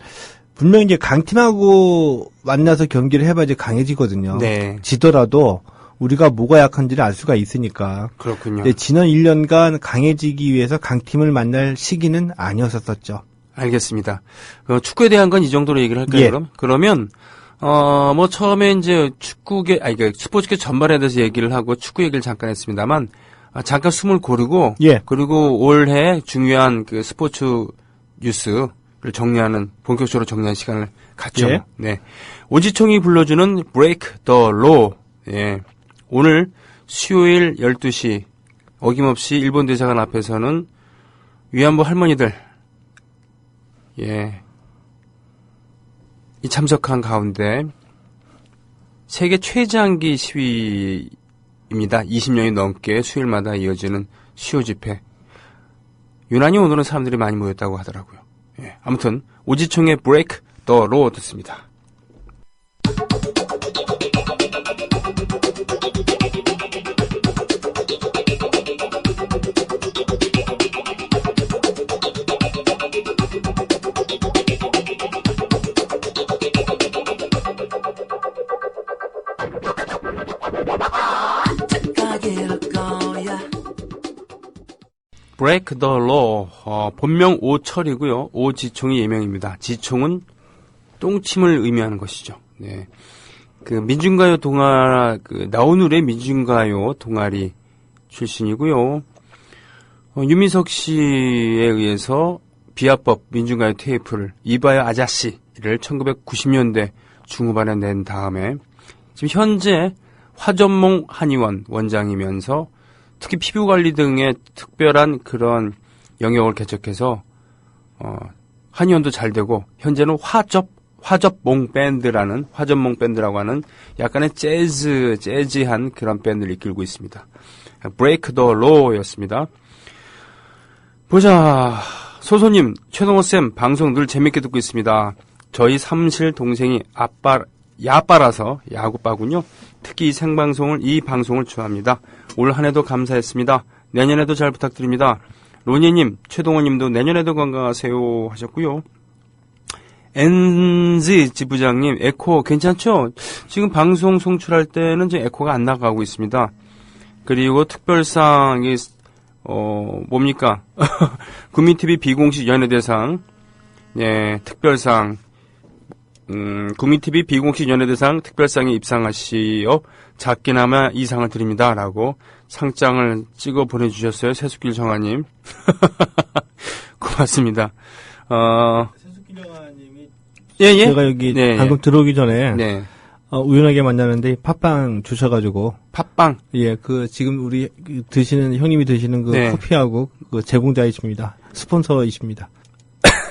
분명히 이제 강팀하고 만나서 경기를 해봐야 이제 강해지거든요. 네. 지더라도 우리가 뭐가 약한지를 알 수가 있으니까. 그렇군요. 네, 지난 1년간 강해지기 위해서 강팀을 만날 시기는 아니었었죠. 알겠습니다. 축구에 대한 건 이 정도로 얘기를 할까요, 예. 그러면, 뭐, 처음에 이제 스포츠계 전반에 대해서 얘기를 하고 축구 얘기를 잠깐 했습니다만, 잠깐 숨을 고르고, 예. 그리고 올해 중요한 그 스포츠 뉴스를 본격적으로 정리하는 시간을 갖죠. 예. 네. 오지총이 불러주는 Break the Law. 예. 오늘 수요일 12시, 어김없이 일본 대사관 앞에서는 위안부 할머니들, 예. 이 참석한 가운데 세계 최장기 시위입니다. 20년이 넘게 수요일마다 이어지는 수요 집회. 유난히 오늘은 사람들이 많이 모였다고 하더라고요. 예. 아무튼 오지총의 Break the Law 듣습니다. Break the Law. 본명 오철이고요. 오지총이 예명입니다. 지총은 똥침을 의미하는 것이죠. 네. 그 민중가요 나훈울의 민중가요 동아리 출신이고요. 유미석 씨에 의해서 비하법 민중가요 테이프를 이봐요 아자씨를 1990년대 중후반에 낸 다음에 지금 현재 화전몽 한의원 원장이면서 특히 피부관리 등의 특별한 그런 영역을 개척해서 한의원도 잘 되고 현재는 화접몽 밴드라고 하는 약간의 재즈한 그런 밴드를 이끌고 있습니다. Break the Law였습니다. 보자. 소소님, 최동호쌤 방송 늘 재밌게 듣고 있습니다. 저희 삼실 동생이 야빠라서 야구빠군요. 특히 이 방송을 좋아합니다. 올 한 해도 감사했습니다. 내년에도 잘 부탁드립니다. 로니님, 최동호님도 내년에도 건강하세요 하셨고요. 엔즈 지부장님, 에코 괜찮죠? 지금 방송 송출할 때는 지금 에코가 안 나가고 있습니다. 그리고 특별상이 뭡니까? 국민TV 비공식 연예대상, 예, 특별상, 국민TV 비공식 연예대상 특별상에 입상하시어 작게나마 이 상을 드립니다라고 상장을 찍어 보내주셨어요. 세숙길 정아님. 고맙습니다. 세숙길 정아님이 예. 제가 여기 방금 들어오기 전에 네. 우연하게 만나는데 팥빵 주셔가지고 팥빵. 예, 지금 우리 형님이 드시는 그 네. 커피하고 그 제공자이십니다. 스폰서이십니다.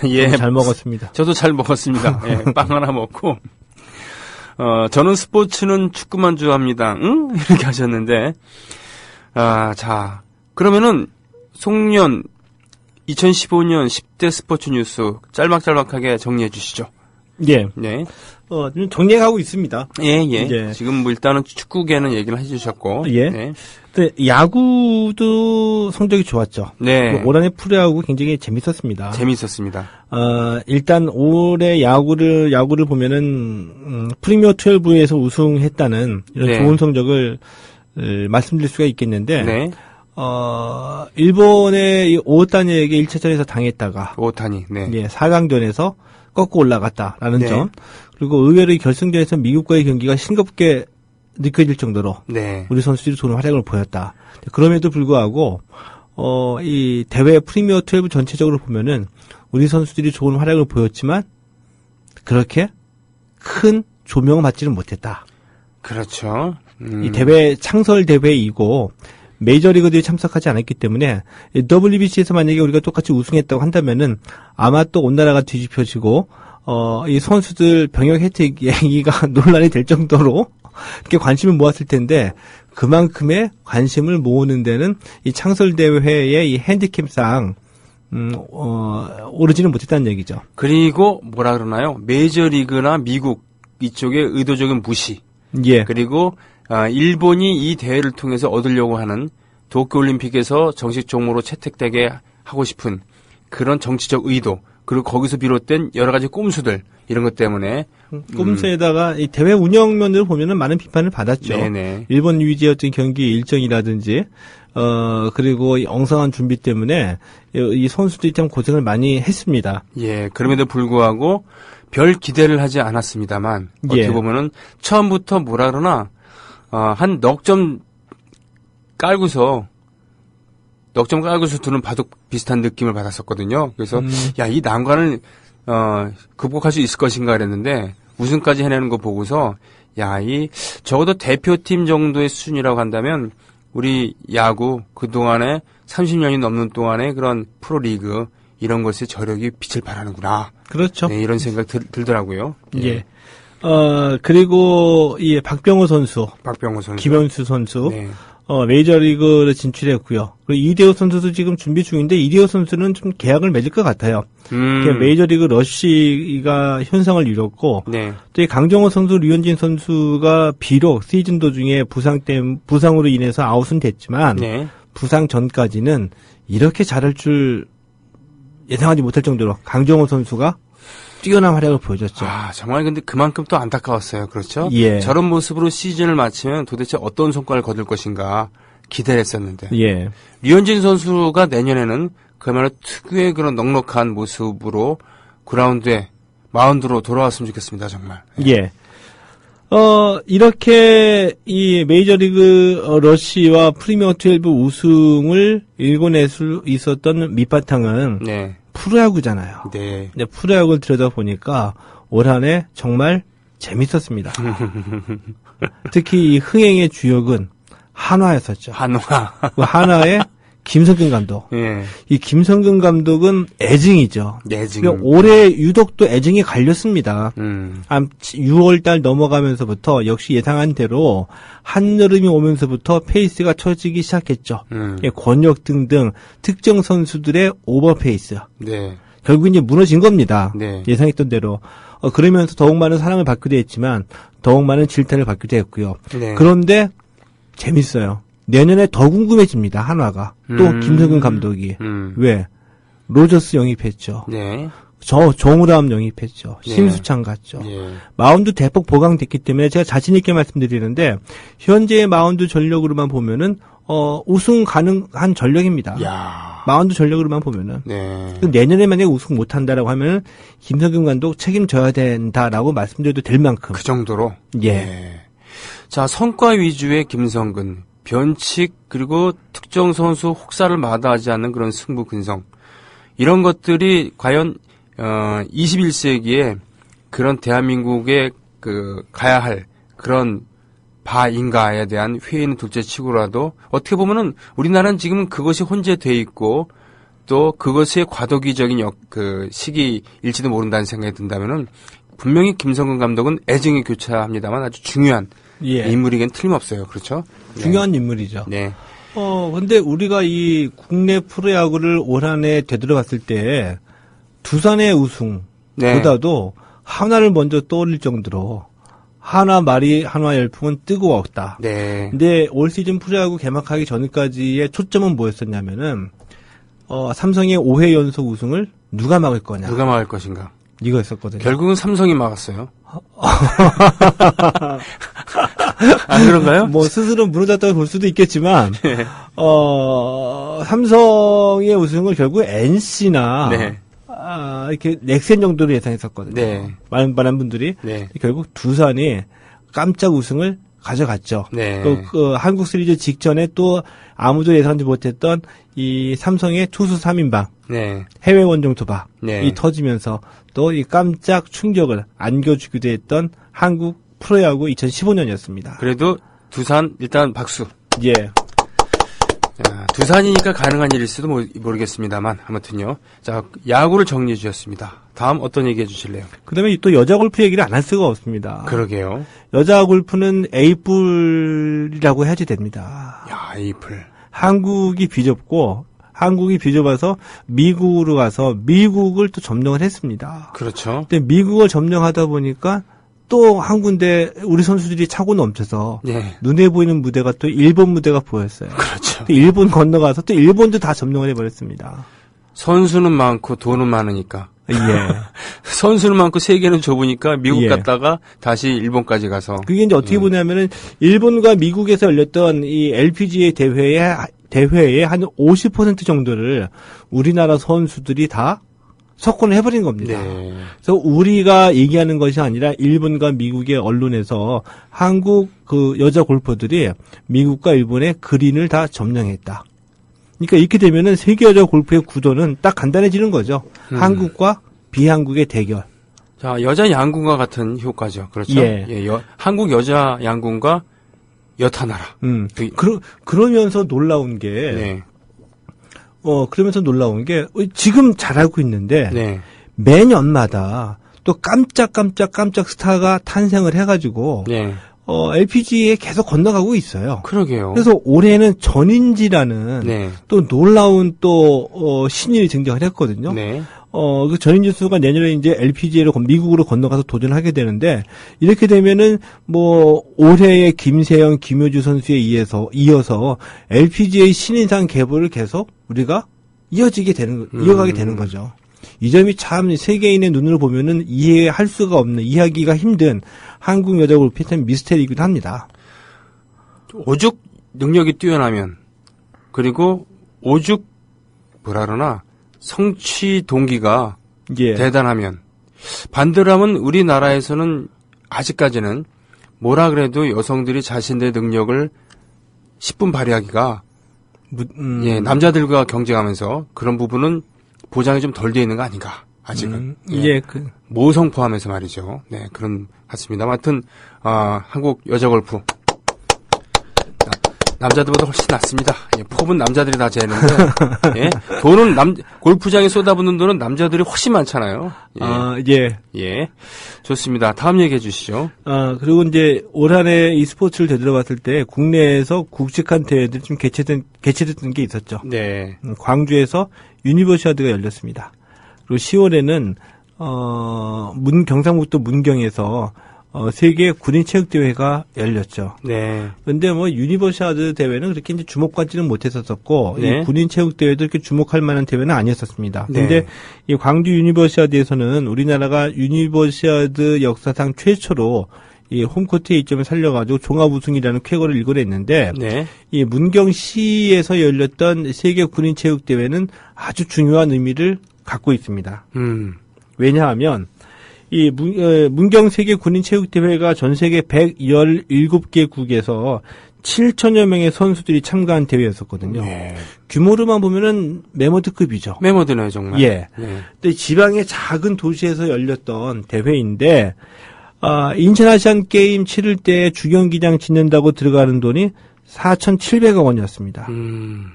예. 잘 먹었습니다. 저도 잘 먹었습니다. 예, 빵 하나 먹고. 저는 스포츠는 축구만 좋아합니다. 응? 이렇게 하셨는데. 자. 그러면은, 송년 2015년 10대 스포츠 뉴스 짤막하게 정리해 주시죠. 예. 네. 좀 정리하고 있습니다. 예. 예. 지금 뭐 일단은 축구계는 얘기를 해주셨고. 예. 네. 근데 야구도 성적이 좋았죠. 네. 올 한해 프로야구 굉장히 재밌었습니다. 재밌었습니다. 일단 올해 야구를 보면은 프리미어 12에서 우승했다는 이런 네. 좋은 성적을 말씀드릴 수가 있겠는데. 네. 일본의 오타니에게 1차전에서 당했다가 오타니. 네. 예, 4강전에서 꺾고 올라갔다라는 네. 점. 그리고 의외로 결승전에서 미국과의 경기가 싱겁게 느껴질 정도로 네. 우리 선수들이 좋은 활약을 보였다. 그럼에도 불구하고 이 대회 프리미어 12 전체적으로 보면은 우리 선수들이 좋은 활약을 보였지만 그렇게 큰 조명을 받지는 못했다. 그렇죠. 이 대회 창설 대회이고 메이저리그들이 참석하지 않았기 때문에 WBC에서 만약에 우리가 똑같이 우승했다고 한다면은 아마 또 온 나라가 뒤집혀지고 이 선수들 병역 혜택 얘기가 논란이 될 정도로 이렇게 관심을 모았을 텐데 그만큼의 관심을 모으는 데는 이 창설 대회의 이 핸디캡상 오르지는 못했다는 얘기죠. 그리고 뭐라 그러나요? 메이저리그나 미국 이쪽의 의도적인 무시. 예. 그리고 일본이 이 대회를 통해서 얻으려고 하는 도쿄올림픽에서 정식 종목으로 채택되게 하고 싶은 그런 정치적 의도, 그리고 거기서 비롯된 여러 가지 꼼수들, 이런 것 때문에 꼼수에다가 이 대회 운영면으로 보면은 많은 비판을 받았죠. 네네. 일본 위주였던 경기 일정이라든지 그리고 이 엉성한 준비 때문에 이 선수들이 참 고생을 많이 했습니다. 예, 그럼에도 불구하고 별 기대를 하지 않았습니다만 어떻게 예. 보면은 처음부터 뭐라 그러나 한 넉 점 깔고서 두는 바둑 비슷한 느낌을 받았었거든요. 그래서 야, 이 난관을 극복할 수 있을 것인가 그랬는데 우승까지 해내는 거 보고서 야, 이 적어도 대표팀 정도의 수준이라고 한다면 우리 야구 그동안에 30년이 넘는 동안에 그런 프로리그 이런 것에 저력이 빛을 발하는구나. 그렇죠. 네, 이런 생각 들더라고요. 예. 그리고 이 박병호 선수, 박병호 선수, 김현수 선수, 네. 메이저리그를 진출했고요. 그리고 이대호 선수도 지금 준비 중인데 이대호 선수는 좀 계약을 맺을 것 같아요. 메이저리그 러쉬가 현상을 이뤘고 네. 또 이 강정호 선수, 류현진 선수가 비록 시즌 도중에 부상으로 인해서 아웃은 됐지만 네. 부상 전까지는 이렇게 잘할 줄 예상하지 못할 정도로 강정호 선수가 뛰어난 활약을 보여줬죠. 아, 정말 근데 그만큼 또 안타까웠어요. 그렇죠? 예. 저런 모습으로 시즌을 마치면 도대체 어떤 성과를 거둘 것인가 기대를 했었는데. 예. 류현진 선수가 내년에는 그야말로 특유의 그런 넉넉한 모습으로 마운드로 돌아왔으면 좋겠습니다. 정말. 예. 이렇게 이 메이저리그 러시와 프리미어 12 우승을 일궈낼 수 있었던 밑바탕은 네. 프로야구잖아요. 네. 근데 프로야구를 들여다보니까 올 한 해 정말 재밌었습니다. 특히 이 흥행의 주역은 한화였었죠. 한화. 그 한화의 김성근 감독. 예. 이 김성근 감독은 애증이죠. 네, 지금. 올해 유독 또 애증이 갈렸습니다. 음. 6월 달 넘어가면서부터 역시 예상한 대로 한여름이 오면서부터 페이스가 처지기 시작했죠. 예, 권역 등등 특정 선수들의 오버페이스. 네. 결국 이제 무너진 겁니다. 네. 예상했던 대로. 그러면서 더욱 많은 사랑을 받기도 했지만 더욱 많은 질타를 받기도 했고요. 네. 그런데 재밌어요. 내년에 더 궁금해집니다. 한화가. 또 김성근 감독이. 왜? 로저스 영입했죠. 네. 정우람 영입했죠. 네. 심수창 갔죠. 예. 마운드 대폭 보강됐기 때문에 제가 자신 있게 말씀드리는데 현재의 마운드 전력으로만 보면은 우승 가능한 전력입니다. 야. 마운드 전력으로만 보면은. 네. 내년에 만약에 우승 못한다라고 하면은 김성근 감독 책임져야 된다라고 말씀드려도 될 만큼. 그 정도로. 예. 네. 자, 성과 위주의 김성근, 변칙 그리고 특정 선수 혹사를 마다하지 않는 그런 승부 근성. 이런 것들이 과연 21세기에 그런 대한민국에 가야 할 그런 바인가에 대한 회의는 둘째치고라도 어떻게 보면은 우리나라는 지금 그것이 혼재돼 있고 또 그것의 과도기적인 시기일지도 모른다는 생각이 든다면은 분명히 김성근 감독은 애증이 교차합니다만 아주 중요한 예. 인물이긴 틀림없어요. 그렇죠? 중요한 인물이죠. 네. 근데 우리가 이 국내 프로야구를 올 한 해 되돌아봤을 때 두산의 우승보다도 하나를 먼저 떠올릴 정도로 한화 열풍은 뜨거웠다. 네. 근데 올 시즌 프로야구 개막하기 전까지의 초점은 뭐였었냐면은 삼성의 5회 연속 우승을 누가 막을 거냐. 누가 막을 것인가. 이거였었거든요. 결국은 삼성이 막았어요. 안 그런가요? 뭐 스스로 무너졌다고 볼 수도 있겠지만 네. 삼성의 우승을 결국 NC나 네. 이렇게 넥센 정도로 예상했었거든요. 네. 많은 분들이 네. 결국 두산이 깜짝 우승을 가져갔죠. 네. 그 한국 시리즈 직전에 또 아무도 예상하지 못했던 이 삼성의 투수 3인방 네. 해외 원정 투박이 네. 터지면서 또 이 깜짝 충격을 안겨주기도 했던 한국 프로야구 2015년이었습니다. 그래도 두산 일단 박수. 예. 자, 두산이니까 가능한 일일지도 모르겠습니다만 아무튼요. 자, 야구를 정리해 주셨습니다. 다음 어떤 얘기 해주실래요? 그다음에 또 여자 골프 얘기를 안 할 수가 없습니다. 그러게요. 여자 골프는 A뿔이라고 해야지 됩니다. 야, 에이플. 한국이 비좁아서 미국으로 가서 미국을 또 점령을 했습니다. 그렇죠. 근데 미국을 점령하다 보니까 또 한 군데 우리 선수들이 차고 넘쳐서 예. 눈에 보이는 무대가 또 일본 무대가 보였어요. 그렇죠. 또 일본 건너가서 또 일본도 다 점령을 해버렸습니다. 선수는 많고 돈은 많으니까. 예. 선수는 많고 세계는 좁으니까 미국 예. 갔다가 다시 일본까지 가서. 그게 이제 어떻게 보냐면은 일본과 미국에서 열렸던 이 LPGA 대회의 한 50% 정도를 우리나라 선수들이 다 석권을 해버린 겁니다. 네. 그래서 우리가 얘기하는 것이 아니라 일본과 미국의 언론에서 한국 그 여자 골퍼들이 미국과 일본의 그린을 다 점령했다. 그러니까 이렇게 되면은 세계 여자 골프의 구도는 딱 간단해지는 거죠. 한국과 비한국의 대결. 자, 여자 양궁과 같은 효과죠. 그렇죠? 예. 한국 여자 양궁과 여타나라. 그러면서 놀라운 게, 네. 그러면서 놀라운 게, 지금 잘하고 있는데, 네. 매년마다 또 깜짝 스타가 탄생을 해가지고, 네. LPGA에 계속 건너가고 있어요. 그러게요. 그래서 올해는 전인지라는 네. 또 놀라운 또, 신인이 등장을 했거든요. 네. 그 전인지 수가 내년에 이제 LPGA로 미국으로 건너가서 도전하게 되는데, 이렇게 되면은 뭐 올해의 김세영, 김효주 선수에 이어서 LPGA 신인상 계보를 계속 우리가 이어가게 되는 거죠. 이 점이 참 세계인의 눈으로 보면은 이해할 수가 없는, 이해하기가 힘든 한국 여자 골프의 참 미스테리이기도 합니다. 오죽 능력이 뛰어나면, 그리고 오죽 뭐라 그러나 성취 동기가 예. 대단하면, 반대로 하면 우리나라에서는 아직까지는 뭐라 그래도 여성들이 자신들의 능력을 10분 발휘하기가 예, 남자들과 경쟁하면서 그런 부분은 보장이 좀 덜 되어 있는 거 아닌가, 아직은. 모성 포함해서 말이죠. 네, 그런 같습니다. 아무튼 한국 여자 골프 남자들보다 훨씬 낫습니다. 예, 폭은 남자들이 다 재는데, 예, 돈은 골프장에 쏟아붓는 돈은 남자들이 훨씬 많잖아요. 예. 예. 좋습니다. 다음 얘기해 주시죠. 그리고 이제 올 한해 이 스포츠를 되돌아봤을 때 국내에서 굵직한 대회들이 좀 개최됐던 게 있었죠. 네. 광주에서 유니버시아드가 열렸습니다. 그리고 10월에는 경상북도 문경에서 세계 군인 체육 대회가 열렸죠. 네. 근데 뭐 유니버시아드 대회는 그렇게 이제 주목받지는 못했었고, 네. 이 군인 체육 대회도 이렇게 주목할 만한 대회는 아니었었습니다. 네. 근데 이 광주 유니버시아드에서는 우리나라가 유니버시아드 역사상 최초로 이 홈코트의 이점을 살려가지고 종합 우승이라는 쾌거를 이뤄냈는데, 네. 이 문경시에서 열렸던 세계 군인 체육 대회는 아주 중요한 의미를 갖고 있습니다. 왜냐하면 이 문경 세계 군인 체육 대회가 전 세계 117개국에서 7천여 명의 선수들이 참가한 대회였었거든요. 네. 규모로만 보면은 메모드급이죠. 메모드네요, 정말. 예. 네. 근데 지방의 작은 도시에서 열렸던 대회인데, 인천 아시안 게임 치를 때 주경기장 짓는다고 들어가는 돈이 4,700억 원이었습니다.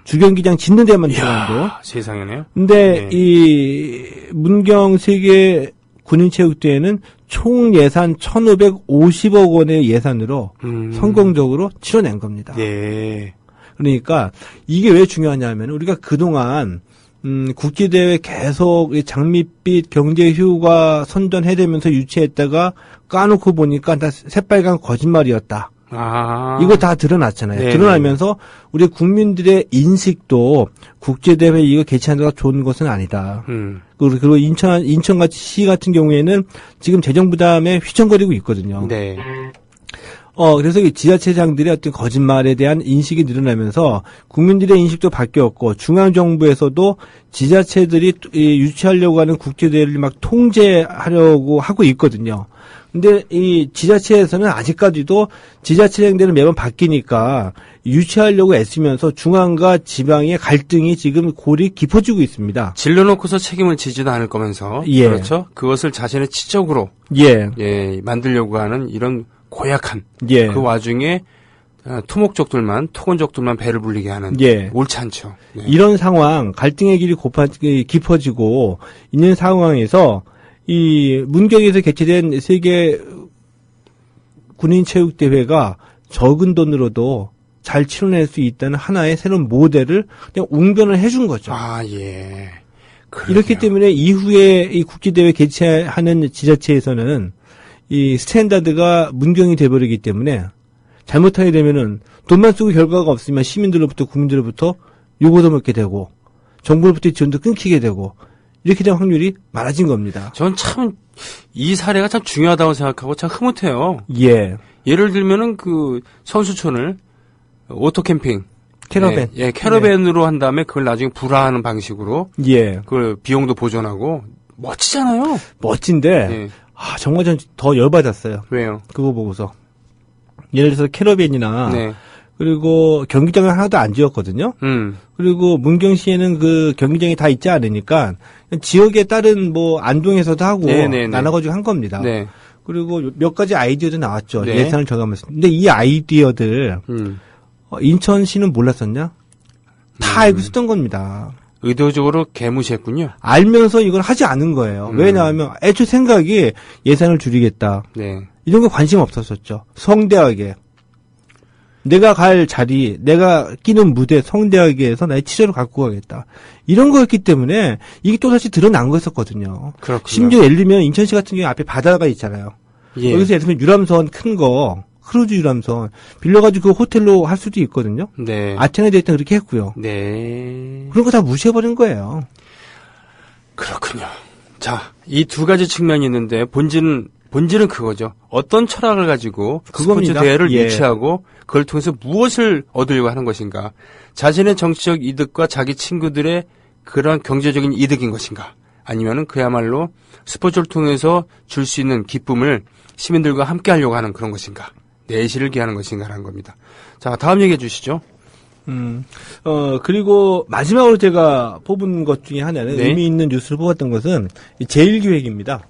주경기장 짓는 데만 들어간 돈. 세상에네요. 근데 네. 이 문경 세계 군인체육대회는 총 예산 1,550억 원의 예산으로 성공적으로 치러낸 겁니다. 네. 그러니까 이게 왜 중요하냐면 우리가 그동안 국제대회 계속 장밋빛 경제휴가 선전해대면서 유치했다가 까놓고 보니까 다 새빨간 거짓말이었다. 이거 다 드러났잖아요. 네네. 드러나면서 우리 국민들의 인식도 국제대회 이거 개최하는 데가 좋은 것은 아니다. 그리고 인천같이 시 같은 경우에는 지금 재정 부담에 휘청거리고 있거든요. 네. 그래서 이 지자체장들의 어떤 거짓말에 대한 인식이 늘어나면서 국민들의 인식도 바뀌었고 중앙정부에서도 지자체들이 유치하려고 하는 국제대회를 막 통제하려고 하고 있거든요. 근데 이 지자체에서는 아직까지도 지자체장들은 매번 바뀌니까 유치하려고 애쓰면서 중앙과 지방의 갈등이 지금 골이 깊어지고 있습니다. 질러놓고서 책임을 지지도 않을 거면서. 예. 그렇죠. 그것을 자신의 치적으로. 예. 예, 만들려고 하는 이런 고약한. 예. 그 와중에 토건족들만 배를 불리게 하는. 예. 옳지 않죠. 네. 이런 상황, 갈등의 길이 깊어지고 있는 상황에서 이 문경에서 개최된 세계 군인체육대회가 적은 돈으로도 잘 치러낼 수 있다는 하나의 새로운 모델을 그냥 웅변을 해준 거죠. 예. 이렇기 때문에 이후에 이 국제대회 개최하는 지자체에서는 이 스탠다드가 문경이 돼버리기 때문에 잘못하게 되면은 돈만 쓰고 결과가 없으면 시민들로부터 국민들로부터 욕을 먹게 되고 정부로부터 지원도 끊기게 되고 이렇게 된 확률이 많아진 겁니다. 전 참 이 사례가 참 중요하다고 생각하고 참 흐뭇해요. 예. 예를 들면은 그 선수촌을 오토 캠핑 캐러밴. 예, 캐러밴으로 한 다음에 그걸 나중에 불화하는 방식으로 예. 그걸 비용도 보존하고 멋지잖아요. 멋진데 예. 정말 전 더 열받았어요. 왜요? 그거 보고서. 예를 들어서 캐러밴이나 네. 그리고 경기장을 하나도 안 지었거든요. 그리고 문경시에는 그 경기장이 다 있지 않으니까 지역에 따른 뭐 안동에서도 하고 네네네. 나눠가지고 한 겁니다. 네. 그리고 몇 가지 아이디어도 나왔죠. 네. 예산을 절감했습니다. 근데 이 아이디어들 인천시는 몰랐었냐? 다 알고 쓰던 겁니다. 의도적으로 개무시했군요. 알면서 이걸 하지 않은 거예요. 왜냐하면 애초 생각이 예산을 줄이겠다. 네. 이런 거 관심 없었었죠. 성대하게. 내가 갈 자리, 내가 끼는 무대 성대하게에서 나의 치료를 갖고 가겠다. 이런 거였기 때문에 이게 또다시 드러난 거였었거든요. 그렇군요. 심지어 예를 들면 인천시 같은 경우에 앞에 바다가 있잖아요. 예. 여기서 예를 들면 유람선 큰 거, 크루즈 유람선 빌려가지고 그 호텔로 할 수도 있거든요. 네. 아테네 대회 그렇게 했고요. 네. 그런 거 다 무시해버린 거예요. 그렇군요. 자, 이 두 가지 측면이 있는데 본질은 그거죠. 어떤 철학을 가지고 그겁니다. 스포츠 대회를 예. 유치하고 그걸 통해서 무엇을 얻으려고 하는 것인가. 자신의 정치적 이득과 자기 친구들의 그러한 경제적인 이득인 것인가. 아니면은 그야말로 스포츠를 통해서 줄 수 있는 기쁨을 시민들과 함께 하려고 하는 그런 것인가. 내실을 기하는 것인가라는 겁니다. 자, 다음 얘기해 주시죠. 그리고 마지막으로 제가 뽑은 것 중에 하나는 네. 의미 있는 뉴스를 뽑았던 것은 이 제일기획입니다.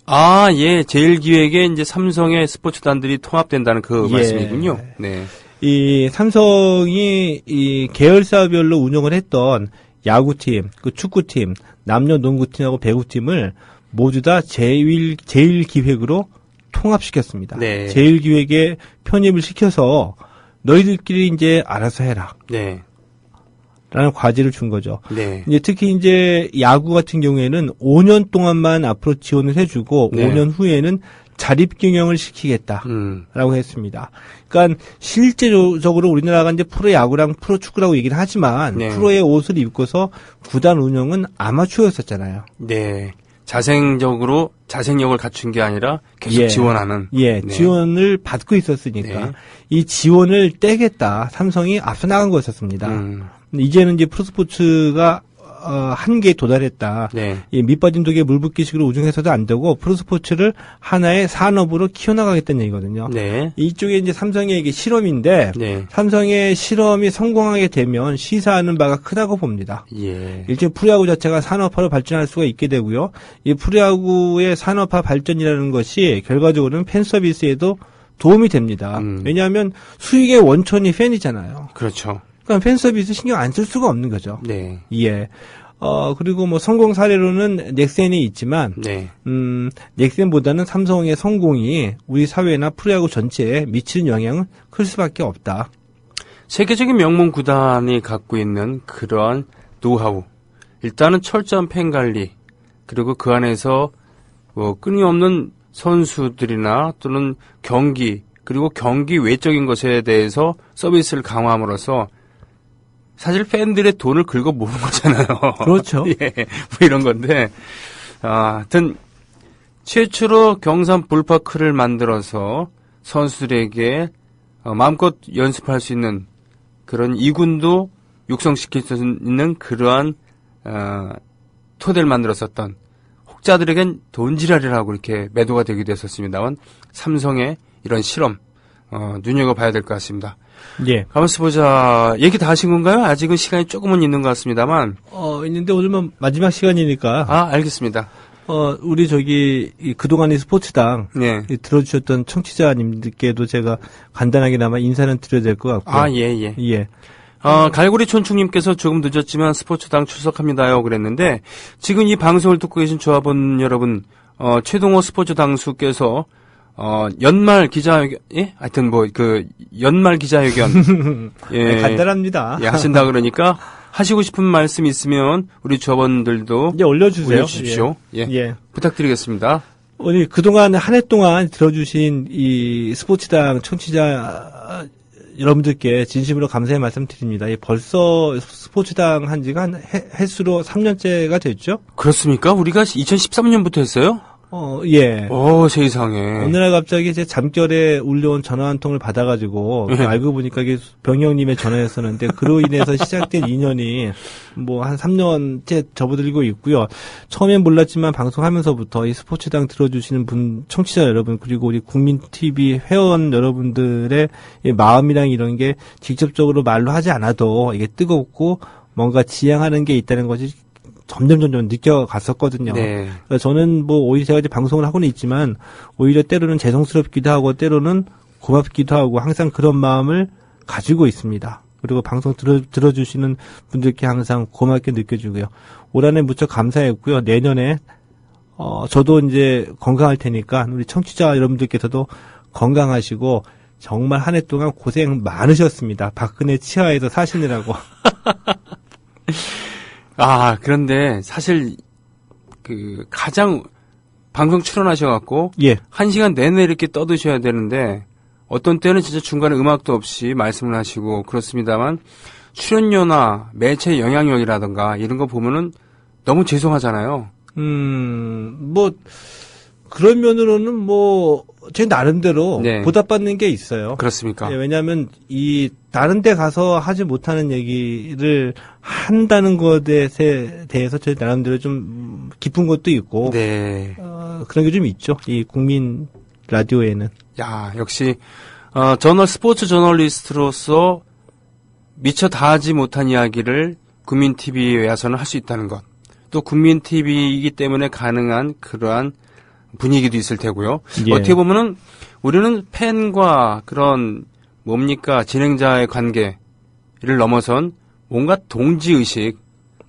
아, 예. 제일기획에 이제 삼성의 스포츠단들이 통합된다는 그 예. 말씀이군요. 네. 이 삼성이 이 계열사별로 운영을 했던 야구팀, 그 축구팀, 남녀농구팀하고 배구팀을 모두 다 제일기획으로 통합시켰습니다. 네. 제일기획에 편입을 시켜서 너희들끼리 이제 알아서 해라. 네. 라는 과제를 준 거죠. 네. 이제 특히 이제 야구 같은 경우에는 5년 동안만 앞으로 지원을 해주고 네. 5년 후에는 자립 경영을 시키겠다라고 했습니다. 그러니까 실제적으로 우리나라가 이제 프로 야구랑 프로 축구라고 얘기를 하지만 네. 프로의 옷을 입고서 구단 운영은 아마추어였었잖아요. 네. 자생력을 갖춘 게 아니라 계속 예. 지원하는. 예, 네. 지원을 받고 있었으니까 네. 이 지원을 떼겠다 삼성이 앞서 나간 거였었습니다. 근데 이제는 이제 프로스포츠가 한계에 도달했다. 네. 이 밑빠진 독에 물 붓기식으로 우중해서도 안 되고 프로스포츠를 하나의 산업으로 키워나가겠다는 얘기거든요. 네. 이쪽에 이제 삼성의 이게 실험인데 네. 삼성의 실험이 성공하게 되면 시사하는 바가 크다고 봅니다. 예. 일종의 프로야구 자체가 산업화로 발전할 수가 있게 되고요. 이 프로야구의 산업화 발전이라는 것이 결과적으로는 팬 서비스에도 도움이 됩니다. 왜냐하면 수익의 원천이 팬이잖아요. 그렇죠. 그러니까 팬 서비스 신경 안 쓸 수가 없는 거죠. 네. 예. 그리고 뭐 성공 사례로는 넥센이 있지만, 네. 넥센보다는 삼성의 성공이 우리 사회나 프로야구 전체에 미치는 영향은 클 수밖에 없다. 세계적인 명문 구단이 갖고 있는 그러한 노하우. 일단은 철저한 팬 관리. 그리고 그 안에서 뭐 끊임없는 선수들이나 또는 경기, 그리고 경기 외적인 것에 대해서 서비스를 강화함으로써 사실 팬들의 돈을 긁어 모은 거잖아요. 그렇죠. 예, 뭐 이런 건데, 하여튼, 최초로 경산 볼파크를 만들어서 선수들에게 마음껏 연습할 수 있는 그런 이군도 육성시킬 수 있는 그러한, 토대를 만들었었던 혹자들에겐 돈지랄이라고 이렇게 매도가 되기도 했었습니다만, 삼성의 이런 실험, 눈여겨봐야 될 것 같습니다. 예. 가만있어 보자. 얘기 다 하신 건가요? 아직은 시간이 조금은 있는 것 같습니다만. 있는데 오늘만 마지막 시간이니까. 알겠습니다. 우리 그동안의 스포츠당. 네. 들어주셨던 청취자님들께도 제가 간단하게나마 인사는 드려야 될 것 같고요. 예. 예. 갈고리 촌충님께서 조금 늦었지만 스포츠당 출석합니다요. 그랬는데, 지금 이 방송을 듣고 계신 조합원 여러분, 최동호 스포츠 당수께서 연말 기자회견, 예? 하여튼 연말 기자회견. 예. 간단합니다. 예, 하신다 그러니까, 하시고 싶은 말씀 있으면, 우리 조합원들도 이제 올려주세요. 올려주십시오. 예. 예. 부탁드리겠습니다. 우리 그동안 한 해 동안 들어주신 이 스포츠당 청취자 여러분들께 진심으로 감사의 말씀 드립니다. 벌써 스포츠당 한 지가 횟수로 3년째가 됐죠? 그렇습니까? 우리가 2013년부터 했어요? 예. 세상에. 어느 날 갑자기 제 잠결에 울려온 전화 한 통을 받아가지고 알고 보니까 이게 병영님의 전화였었는데 그로 인해서 시작된 인연이 뭐 한 3년째 접어들고 있고요. 처음엔 몰랐지만 방송하면서부터 이 스포츠당 들어주시는 분, 청취자 여러분 그리고 우리 국민TV 회원 여러분들의 이 마음이랑 이런 게 직접적으로 말로 하지 않아도 이게 뜨겁고 뭔가 지향하는 게 있다는 것이 점점 느껴갔었거든요. 네. 저는 뭐 오히려 제가 이제 방송을 하고는 있지만 오히려 때로는 죄송스럽기도 하고 때로는 고맙기도 하고 항상 그런 마음을 가지고 있습니다. 그리고 방송 들어주시는 분들께 항상 고맙게 느껴지고요. 올 한해 무척 감사했고요. 내년에 저도 이제 건강할 테니까 우리 청취자 여러분들께서도 건강하시고 정말 한 해 동안 고생 많으셨습니다. 박근혜 치하에서 사시느라고. 그런데 사실 가장 방송 출연하셔갖고 예. 1시간 내내 이렇게 떠드셔야 되는데 어떤 때는 진짜 중간에 음악도 없이 말씀을 하시고 그렇습니다만 출연료나 매체 영향력이라든가 이런 거 보면은 너무 죄송하잖아요. 뭐 그런 면으로는 뭐 제 나름대로 네. 보답받는 게 있어요. 그렇습니까? 예, 왜냐하면 이 다른 데 가서 하지 못하는 얘기를 한다는 것에 대해서 제 나름대로 좀 기쁜 것도 있고 네. 그런 게 좀 있죠. 이 국민 라디오에는. 야, 역시 스포츠 저널리스트로서 미처 다하지 못한 이야기를 국민TV에 와서는 할 수 있다는 것. 또 국민TV이기 때문에 가능한 그러한 분위기도 있을 테고요. 예. 어떻게 보면은 우리는 팬과 그런 진행자의 관계를 넘어선 뭔가 동지의식,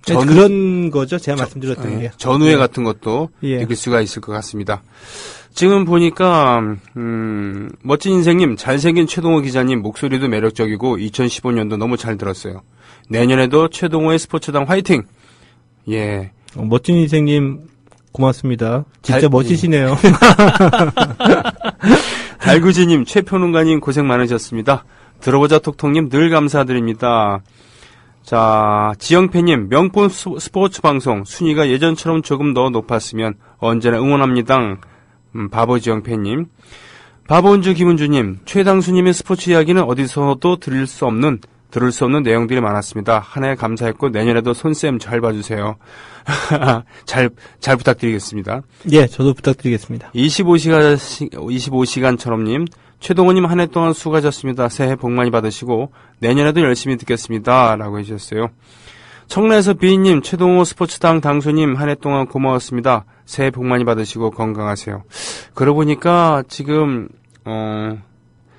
그런 거죠. 제가 말씀드렸던 게. 전우회 예. 같은 것도 예. 느낄 수가 있을 것 같습니다. 지금 보니까 멋진 인생님, 잘생긴 최동호 기자님 목소리도 매력적이고 2015년도 너무 잘 들었어요. 내년에도 최동호의 스포츠당 화이팅! 예. 멋진 인생님 고맙습니다. 진짜 멋지시네요. 달구지님, 최평론가님 고생 많으셨습니다. 들어보자 톡톡님 늘 감사드립니다. 자, 지영패님, 명품 스포츠 방송 순위가 예전처럼 조금 더 높았으면 언제나 응원합니다. 바보 지영패님. 바보은주 김은주님, 최당수님의 스포츠 이야기는 어디서도 들을 수 없는 내용들이 많았습니다. 한 해 감사했고 내년에도 손쌤 잘 봐주세요. 잘 부탁드리겠습니다. 예, 저도 부탁드리겠습니다. 25시간처럼님, 최동호님 한 해 동안 수고하셨습니다. 새해 복 많이 받으시고 내년에도 열심히 듣겠습니다. 라고 해주셨어요. 청라에서 비님, 최동호 스포츠당 당수님 한 해 동안 고마웠습니다. 새해 복 많이 받으시고 건강하세요. 그러고 보니까 지금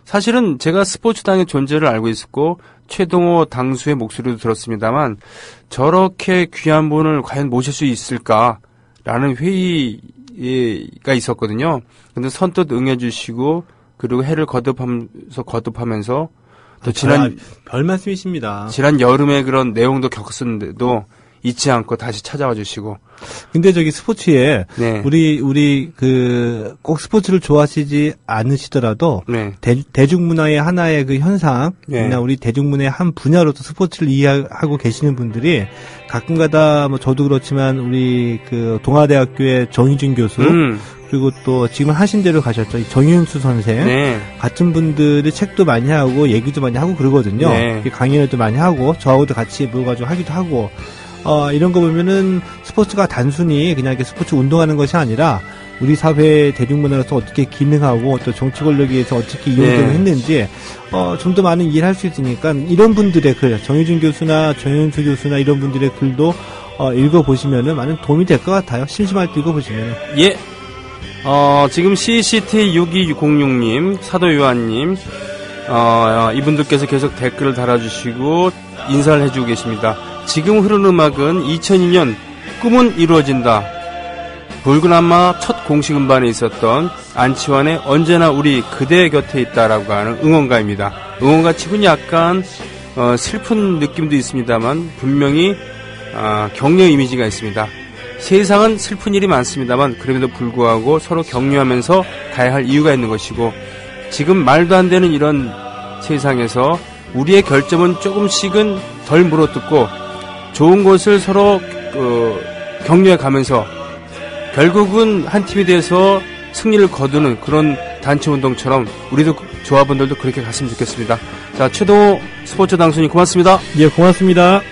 사실은 제가 스포츠당의 존재를 알고 있었고 최동호 당수의 목소리도 들었습니다만 저렇게 귀한 분을 과연 모실 수 있을까라는 회의가 있었거든요. 근데 선뜻 응해주시고 그리고 해를 거듭하면서 또 별 말씀이십니다. 지난 여름에 그런 내용도 겪었었는데도 잊지 않고 다시 찾아와 주시고. 근데 저기 스포츠에 네. 우리 꼭 스포츠를 좋아하시지 않으시더라도 네. 대중문화의 하나의 그 현상이나 네. 우리 대중문화의 한 분야로서 스포츠를 이해하고 계시는 분들이 가끔가다 뭐 저도 그렇지만 우리 그 동아대학교의 정희준 교수 그리고 또 지금 하신 대로 가셨죠. 정윤수 선생 네. 같은 분들이 책도 많이 하고 얘기도 많이 하고 그러거든요. 네. 강연도 많이 하고 저하고도 같이 모여가지고 하기도 하고 이런 거 보면은 스포츠가 단순히 그냥 이렇게 스포츠 운동하는 것이 아니라 우리 사회 대중문화로서 어떻게 기능하고 또 정치 권력에 의해서 어떻게 이용되고 했는지 좀 더 많은 이해를 할 수 있으니까 이런 분들의 글, 정유준 교수나 정윤수 교수나 이런 분들의 글도 읽어보시면은 많은 도움이 될 것 같아요. 심심할 때 읽어보시면. 예. 지금 CCT6206님, 사도요한님, 이분들께서 계속 댓글을 달아주시고 인사를 해주고 계십니다. 지금 흐르는 음악은 2002년 꿈은 이루어진다. 붉은 안마 첫 공식 음반에 있었던 안치환의 언제나 우리 그대 곁에 있다라고 하는 응원가입니다. 응원가 치고는 약간 슬픈 느낌도 있습니다만 분명히 격려 이미지가 있습니다. 세상은 슬픈 일이 많습니다만 그럼에도 불구하고 서로 격려하면서 가야 할 이유가 있는 것이고, 지금 말도 안 되는 이런 세상에서 우리의 결점은 조금씩은 덜 물어뜯고 좋은 것을 서로 격려해 가면서 결국은 한 팀이 돼서 승리를 거두는 그런 단체 운동처럼 우리도 조합원들도 그렇게 갔으면 좋겠습니다. 자, 최동호 스포츠 당선인 고맙습니다. 예, 고맙습니다.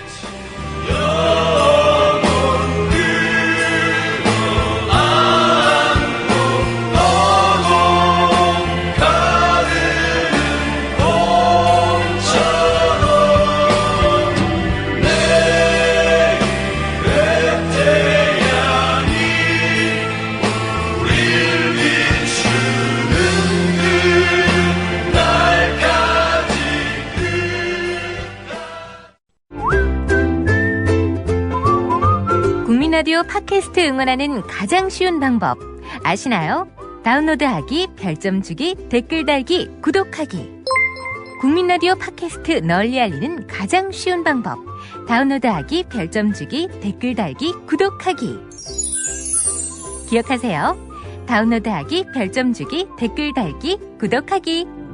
라디오 팟캐스트 응원하는 가장 쉬운 방법 아시나요? 다운로드하기, 별점 주기, 댓글 달기, 구독하기. 국민 라디오 팟캐스트 널리 알리는 가장 쉬운 방법. 다운로드하기, 별점 주기, 댓글 달기, 구독하기. 기억하세요. 다운로드하기, 별점 주기, 댓글 달기, 구독하기.